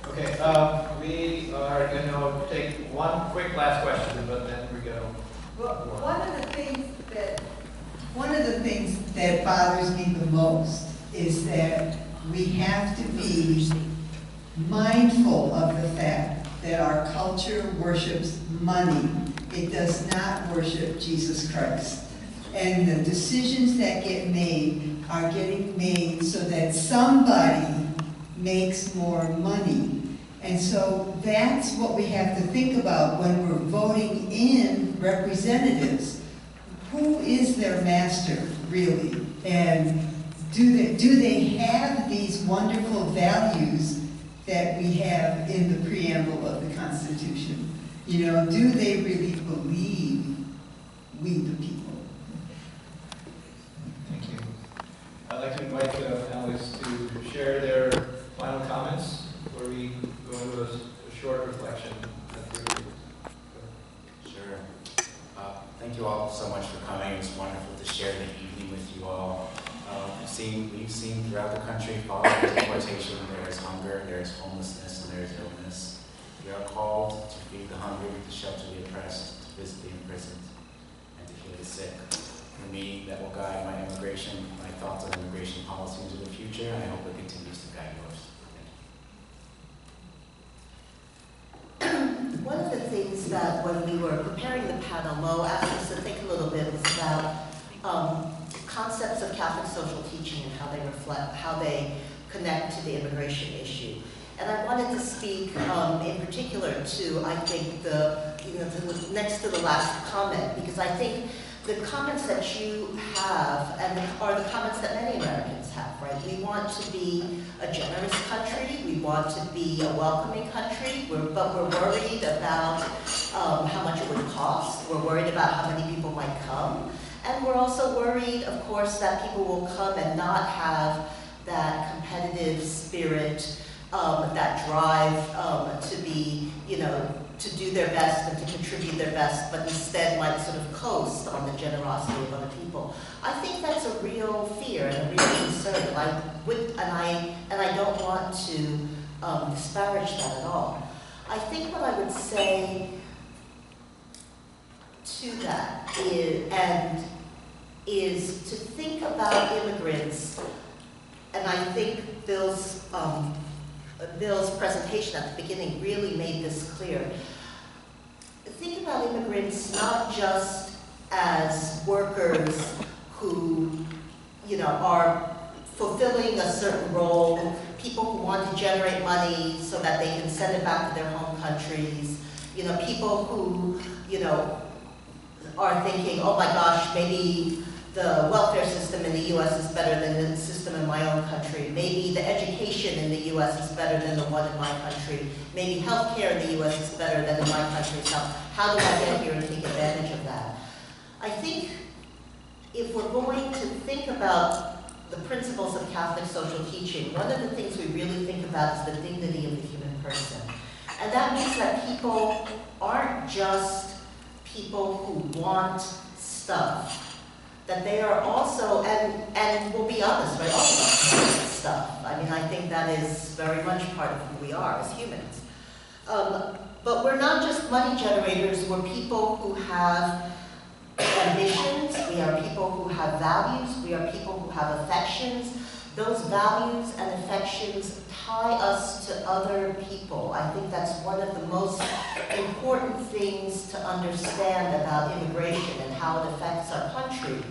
Okay, we are going to take one quick last question, but then we're going to. Well, one of the things that that bothers me the most is that we have to be mindful of the fact that our culture worships money. It does not worship Jesus Christ. And the decisions that get made are getting made so that somebody makes more money. And so that's what we have to think about when we're voting in representatives. Who is their master, really? And do they have these wonderful values that we have in the preamble of the Constitution? You know, do they really believe we the people? Thank you. I'd like to invite the panelists to share their final comments before we go into a short reflection. Sure. Thank you all so much for coming. It's wonderful to share the evening with you all. We've seen throughout the country, following deportation, there is hunger, there is homelessness, and there is illness. We are called to feed the hungry, to shelter the oppressed, to visit the imprisoned, and to heal the sick. For me, that will guide my thoughts on immigration policy into the future, and I hope it continues to guide yours. One of the things that when we were preparing the panel, Mo asked us to think a little bit was about concepts of Catholic social teaching and how they connect to the immigration issue. And I wanted to speak in particular to, I think, next to the last comment, because I think the comments that you have are the comments that many Americans have, right? We want to be a generous country, we want to be a welcoming country, but we're worried about how much it would cost, we're worried about how many people might come, and we're also worried, of course, that people will come and not have that competitive spirit, that drive to be, to do their best and to contribute their best, but instead might sort of coast on the generosity of other people. I think that's a real fear and a real concern, and I don't want to disparage that at all. I think what I would say to that is to think about immigrants, and I think Bill's presentation at the beginning really made this clear. Think about immigrants not just as workers who, are fulfilling a certain role, people who want to generate money so that they can send it back to their home countries, people who, are thinking, oh my gosh, maybe the welfare system in the U.S. is better than the system in my own country. Maybe the education in the U.S. is better than the one in my country. Maybe healthcare in the U.S. is better than in my country. So how do I get here and take advantage of that? I think if we're going to think about the principles of Catholic social teaching, one of the things we really think about is the dignity of the human person. And that means that people aren't just people who want stuff, that they are also, and we'll be honest, right, all of us want stuff. I mean, I think that is very much part of who we are as humans. But we're not just money generators, we're people who have ambitions, we are people who have values, we are people who have affections. Those values and affections tie us to other people. I think that's one of the most important things to understand about immigration and how it affects our country,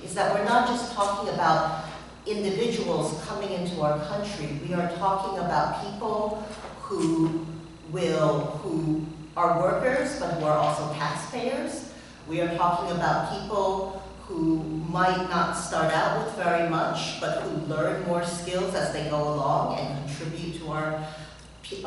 is that we're not just talking about individuals coming into our country, we are talking about people who are workers, but who are also taxpayers. We are talking about people who might not start out with very much, but who learn more skills as they go along and contribute to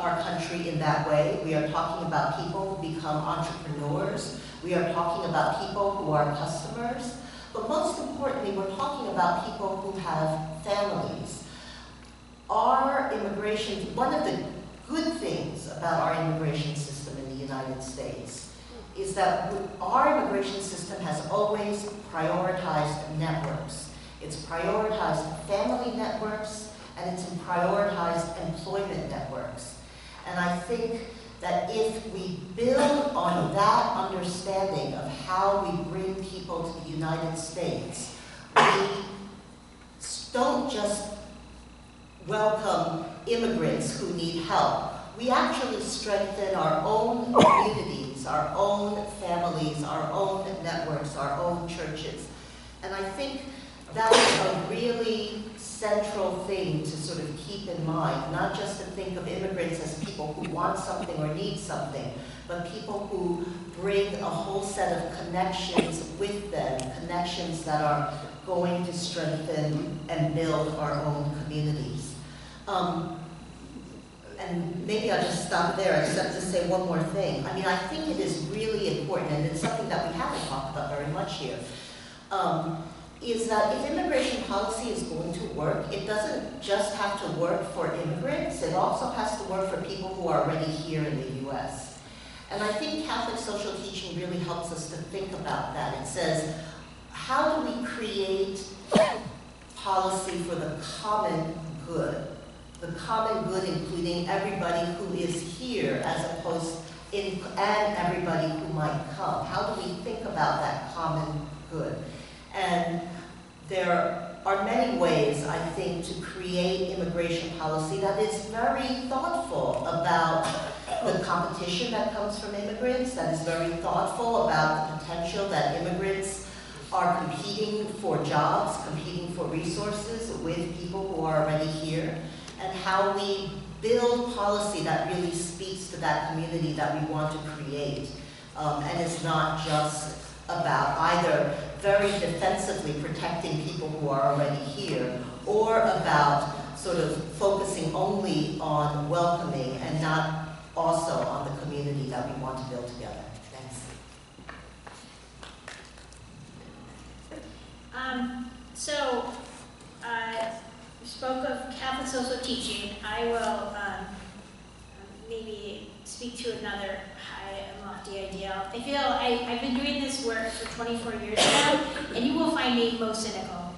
our country in that way. We are talking about people who become entrepreneurs. We are talking about people who are customers. But most importantly, we're talking about people who have families. Our immigration, one of the good things about our immigration system in the United States is that our immigration system has always prioritized networks. It's prioritized family networks, and it's prioritized employment networks. And I think that if we build on that understanding of how we bring people to the United States, we don't just welcome immigrants who need help. We actually strengthen our own communities, our own families, our own networks, our own churches. And I think that's a really central thing to sort of keep in mind, not just to think of immigrants as people who want something or need something, but people who bring a whole set of connections with them, connections that are going to strengthen and build our own communities. And maybe I'll just stop there, except to say one more thing. I mean, I think it is really important, and it's something that we haven't talked about very much here, is that if immigration policy is going to work, it doesn't just have to work for immigrants, it also has to work for people who are already here in the US. And I think Catholic social teaching really helps us to think about that. It says, how do we create policy for the common good? The common good including everybody who is here as opposed and everybody who might come. How do we think about that common good? And there are many ways, I think, to create immigration policy that is very thoughtful about the competition that comes from immigrants, that is very thoughtful about the potential that immigrants are competing for jobs, competing for resources with people who are already here, and how we build policy that really speaks to that community that we want to create. And it's not just about either very defensively protecting people who are already here, or about sort of focusing only on welcoming and not also on the community that we want to build together. Thanks. We spoke of Catholic social teaching. I will maybe speak to another high and lofty ideal. I feel I've been doing this work for 24 years now, and you will find me most cynical.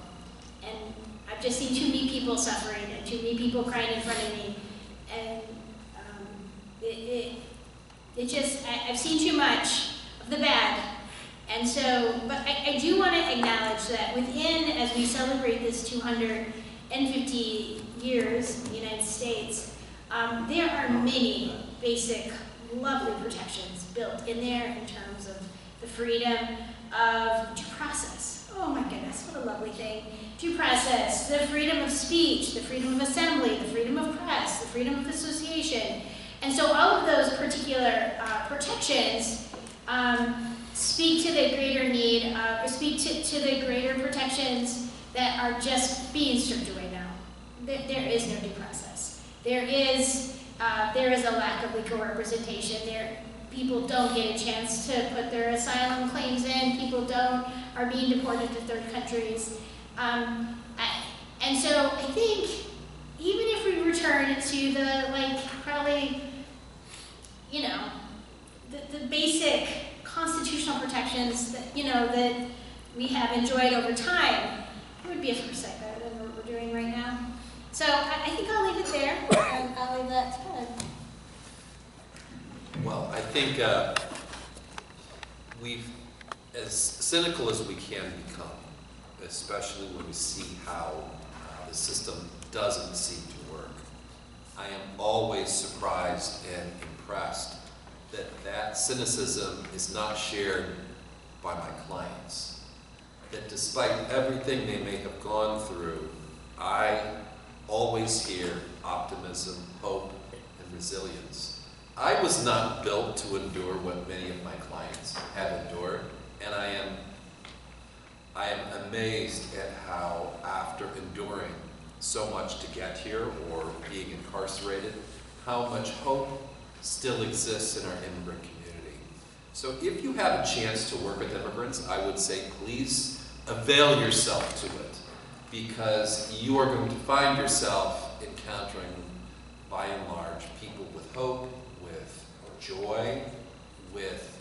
And I've just seen too many people suffering and too many people crying in front of me. And I've seen too much of the bad. And so, but I do want to acknowledge that within, as we celebrate this 250 years in the United States, there are many basic, lovely protections built in there in terms of the freedom of due process. Oh my goodness, what a lovely thing. Due process, the freedom of speech, the freedom of assembly, the freedom of press, the freedom of association. And so all of those particular protections speak to the greater need, or speak to the greater protections that are just being stripped away now. There is no due process. There is a lack of legal representation. People don't get a chance to put their asylum claims in. People are being deported to third countries. And so I think even if we return to the, probably, the basic constitutional protections that, that we have enjoyed over time, it would be a first step better than what we're doing right now. So I think I'll leave it there, and I'll leave that to Ted. Well, I think we've, as cynical as we can become, especially when we see how the system doesn't seem to work, I am always surprised and impressed that cynicism is not shared by my clients. That despite everything they may have gone through, I always hear optimism, hope, and resilience. I was not built to endure what many of my clients have endured, and I am amazed at how, after enduring so much to get here or being incarcerated, how much hope still exists in our immigrant community. So if you have a chance to work with immigrants, I would say please avail yourself to it, because you are going to find yourself encountering, by and large, people with hope, with joy, with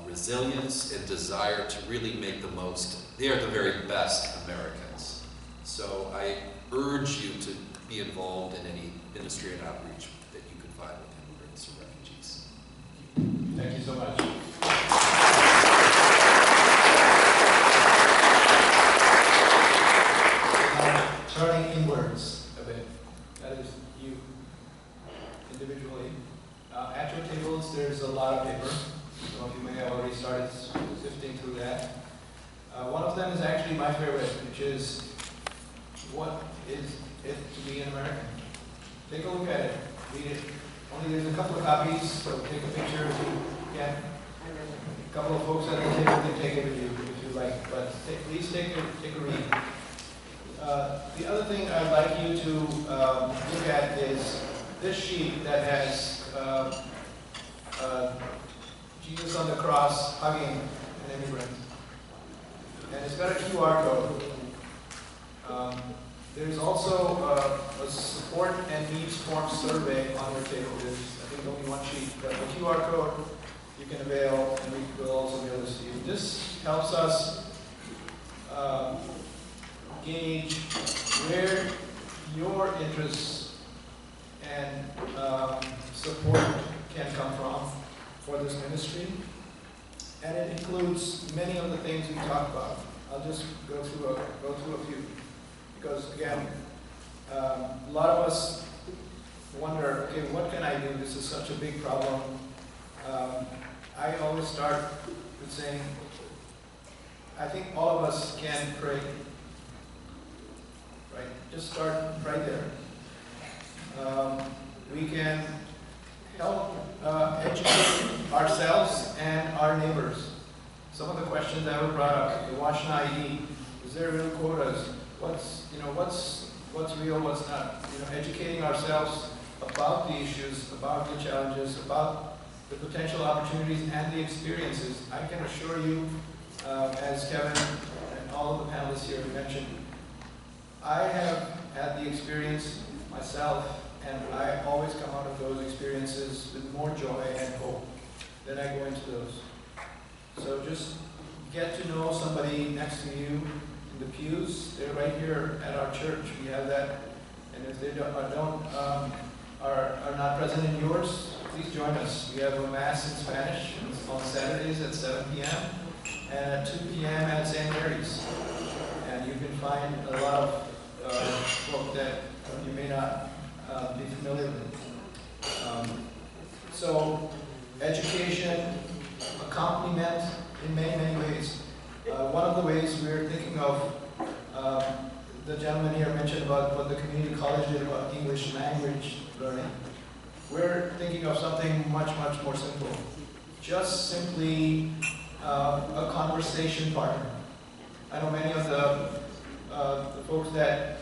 resilience and desire to really make the most. They are the very best Americans. So I urge you to be involved in any ministry and outreach that you can find with immigrants or refugees. Thank you so much. stewards of it. That is you, individually. At your tables, there's a lot of paper. Some of you may have already started sifting through that. One of them is actually my favorite, which is, what is it to be an American? Take a look at it, read it. Only there's a couple of copies, so take a picture if you can. A couple of folks at the table can take it with you if you like, but please take a read. The other thing I'd like you to look at is this sheet that has Jesus on the cross hugging an immigrant. And it's got a QR code. There's also a support and needs form survey on your table. There's, I think, only one sheet. But the QR code you can avail, and we will also mail this to you. This helps us gauge where your interests and support can come from for this ministry. And it includes many of the things we talked about. I'll just go through a few. Because again, a lot of us wonder, okay, what can I do? This is such a big problem. I always start with saying, I think all of us can pray. Right? Just start right there. We can help educate ourselves and our neighbors. Some of the questions that were brought up, the Washington ID, is there real quotas? What's real, what's not? Educating ourselves about the issues, about the challenges, about the potential opportunities and the experiences. I can assure you, as Kevin and all of the panelists here mentioned, I have had the experience myself, and I always come out of those experiences with more joy and hope than I go into those. So just get to know somebody next to you in the pews. They're right here at our church. We have that. And if they are not present in yours, please join us. We have a Mass in Spanish on Saturdays at 7 p.m. and at 2 p.m. at St. Mary's. And you can find a lot of folk that you may not be familiar with. So education, accompaniment in many, many ways. One of the ways we're thinking of, the gentleman here mentioned about what the community college did about English language learning. We're thinking of something much, much more simple. Just simply a conversation partner. I know many of the folks that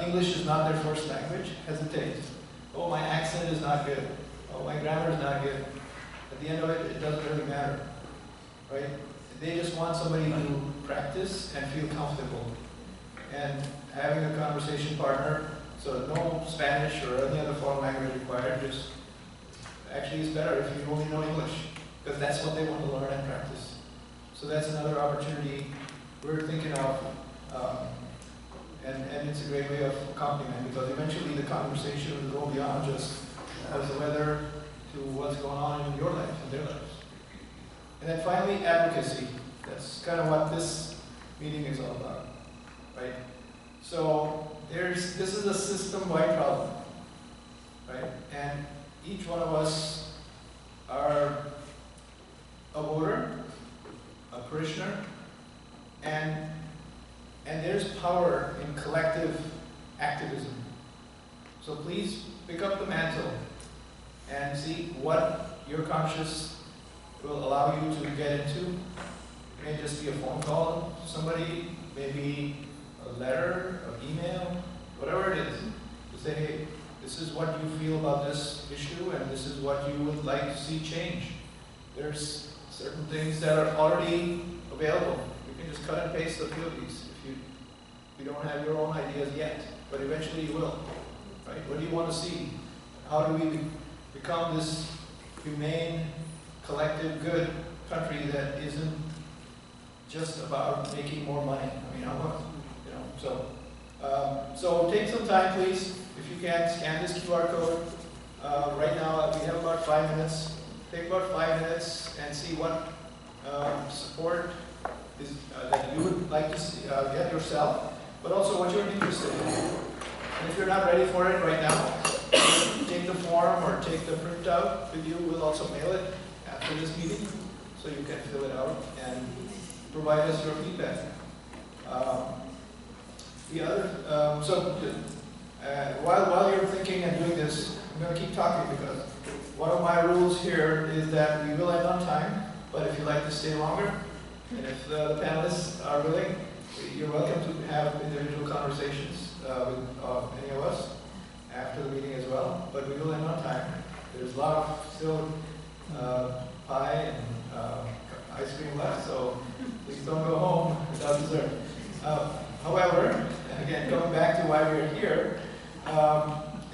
English is not their first language hesitate. Oh, my accent is not good. Oh, my grammar is not good. At the end of it, it doesn't really matter, right? They just want somebody to practice and feel comfortable. And having a conversation partner, so no Spanish or any other foreign language required, just actually it's better if you only know English, because that's what they want to learn and practice. So that's another opportunity we're thinking of, and it's a great way of accompaniment, because eventually the conversation will go beyond just how's the weather to what's going on in your life and their lives. And then finally, advocacy. That's kind of what this meeting is all about, right? So this is a system-wide problem, right? And each one of us are a voter, a parishioner, and there's power in collective activism. So please pick up the mantle and see what your conscience will allow you to get into. It may just be a phone call to somebody, maybe a letter, an email, whatever it is, to say, hey, this is what you feel about this issue and this is what you would like to see change. There's certain things that are already available. You can just cut and paste a few of these if you don't have your own ideas yet, but eventually you will, right? What do you want to see? How do we become this humane, collective, good country that isn't just about making more money? I mean, so take some time, please. If you can, scan this QR code. Right now, we have about 5 minutes. Take about 5 minutes and see what support is, that you would like to see, get yourself, but also what you're interested in. if you're not ready for it right now, take the form or take the printout with you. We'll also mail it after this meeting, so you can fill it out and provide us your feedback. While you're thinking and doing this, I'm going to keep talking because one of my rules here is that we will end on time, but if you'd like to stay longer, and if the panelists are willing, you're welcome to have individual conversations with any of us after the meeting as well, but we will end on time. There's a lot of still pie and ice cream left, so please don't go home without dessert. However, again, coming back to why we're here,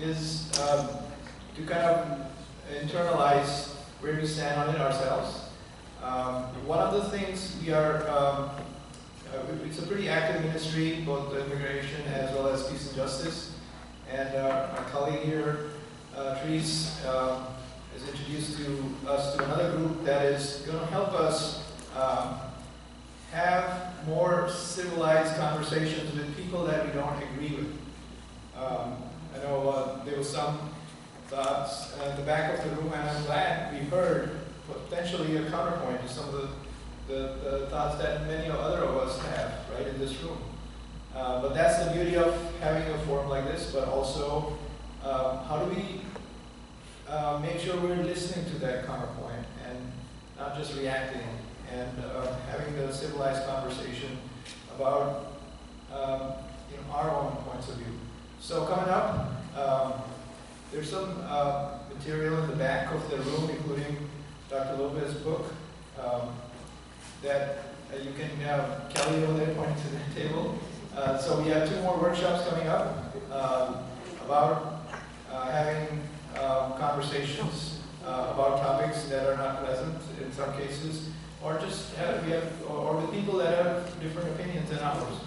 is to kind of internalize where we stand on it ourselves. One of the things we are, it's a pretty active ministry, both immigration as well as peace and justice. And my colleague here, Therese, has introduced us to another group that is going to help us have more civilized conversations with people that we don't agree with. I know there was some thoughts at the back of the room, and I'm glad we heard potentially a counterpoint to some of the thoughts that many other of us have right in this room. But that's the beauty of having a forum like this, but also how do we make sure we're listening to that counterpoint and not just reacting, and having a civilized conversation about our own points of view. So coming up, there's some material in the back of the room, including Dr. Lopez's book, that you can have Kelly over there pointing to the table. So we have 2 more workshops coming up about having conversations about topics that are not pleasant in some cases, or just or with people that have different opinions than ours.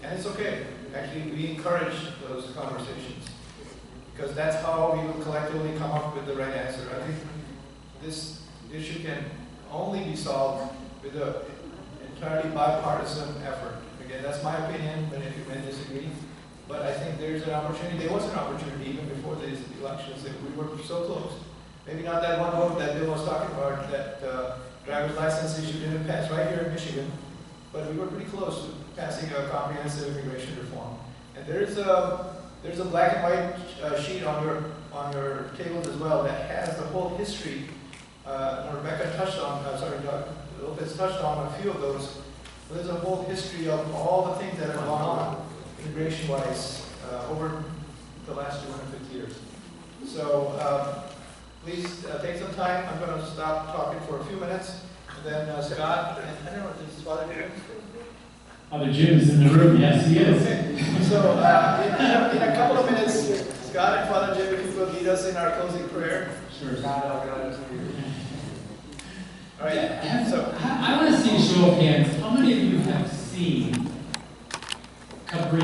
And it's okay. Actually, we encourage those conversations because that's how we will collectively come up with the right answer. I think this issue can only be solved with an entirely bipartisan effort. Again, that's my opinion, but if you may disagree. But I think there's an opportunity. There was an opportunity even before these elections that we were so close. Maybe not that one vote that Bill was talking about, that driver's license issue didn't pass right here in Michigan, but we were pretty close to passing a comprehensive immigration reform. And there's a black and white sheet on your tables as well that has the whole history. Rebecca touched on, Dr. Lopez touched on a few of those. There's a whole history of all the things that have gone on immigration-wise over the last 250 years. So please take some time. I'm going to stop talking for a few minutes. And then Scott, and I don't know, is Father Jim? Father Jim is in the room, yes he is. Okay. So in a couple of minutes, Scott and Father Jim, if you will lead us in our closing prayer. Sure. All right. So I want to see a show of hands. How many of you have seen Capri?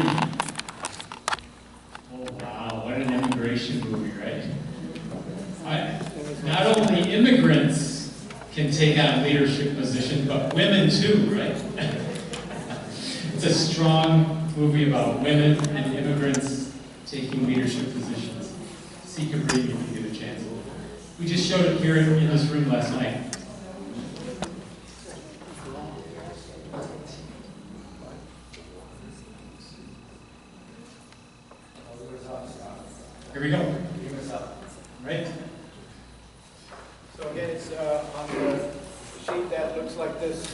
Oh wow, what an immigration movie, right? Not only immigrants can take on a leadership position, but women too, right? It's a strong movie about women and immigrants taking leadership positions. See Capri if you get a chance. We just showed it here in this room last night. Here we go. Right? So again, it's on the sheet that looks like this.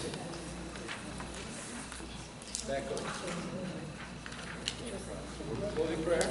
Back up. Closing prayer.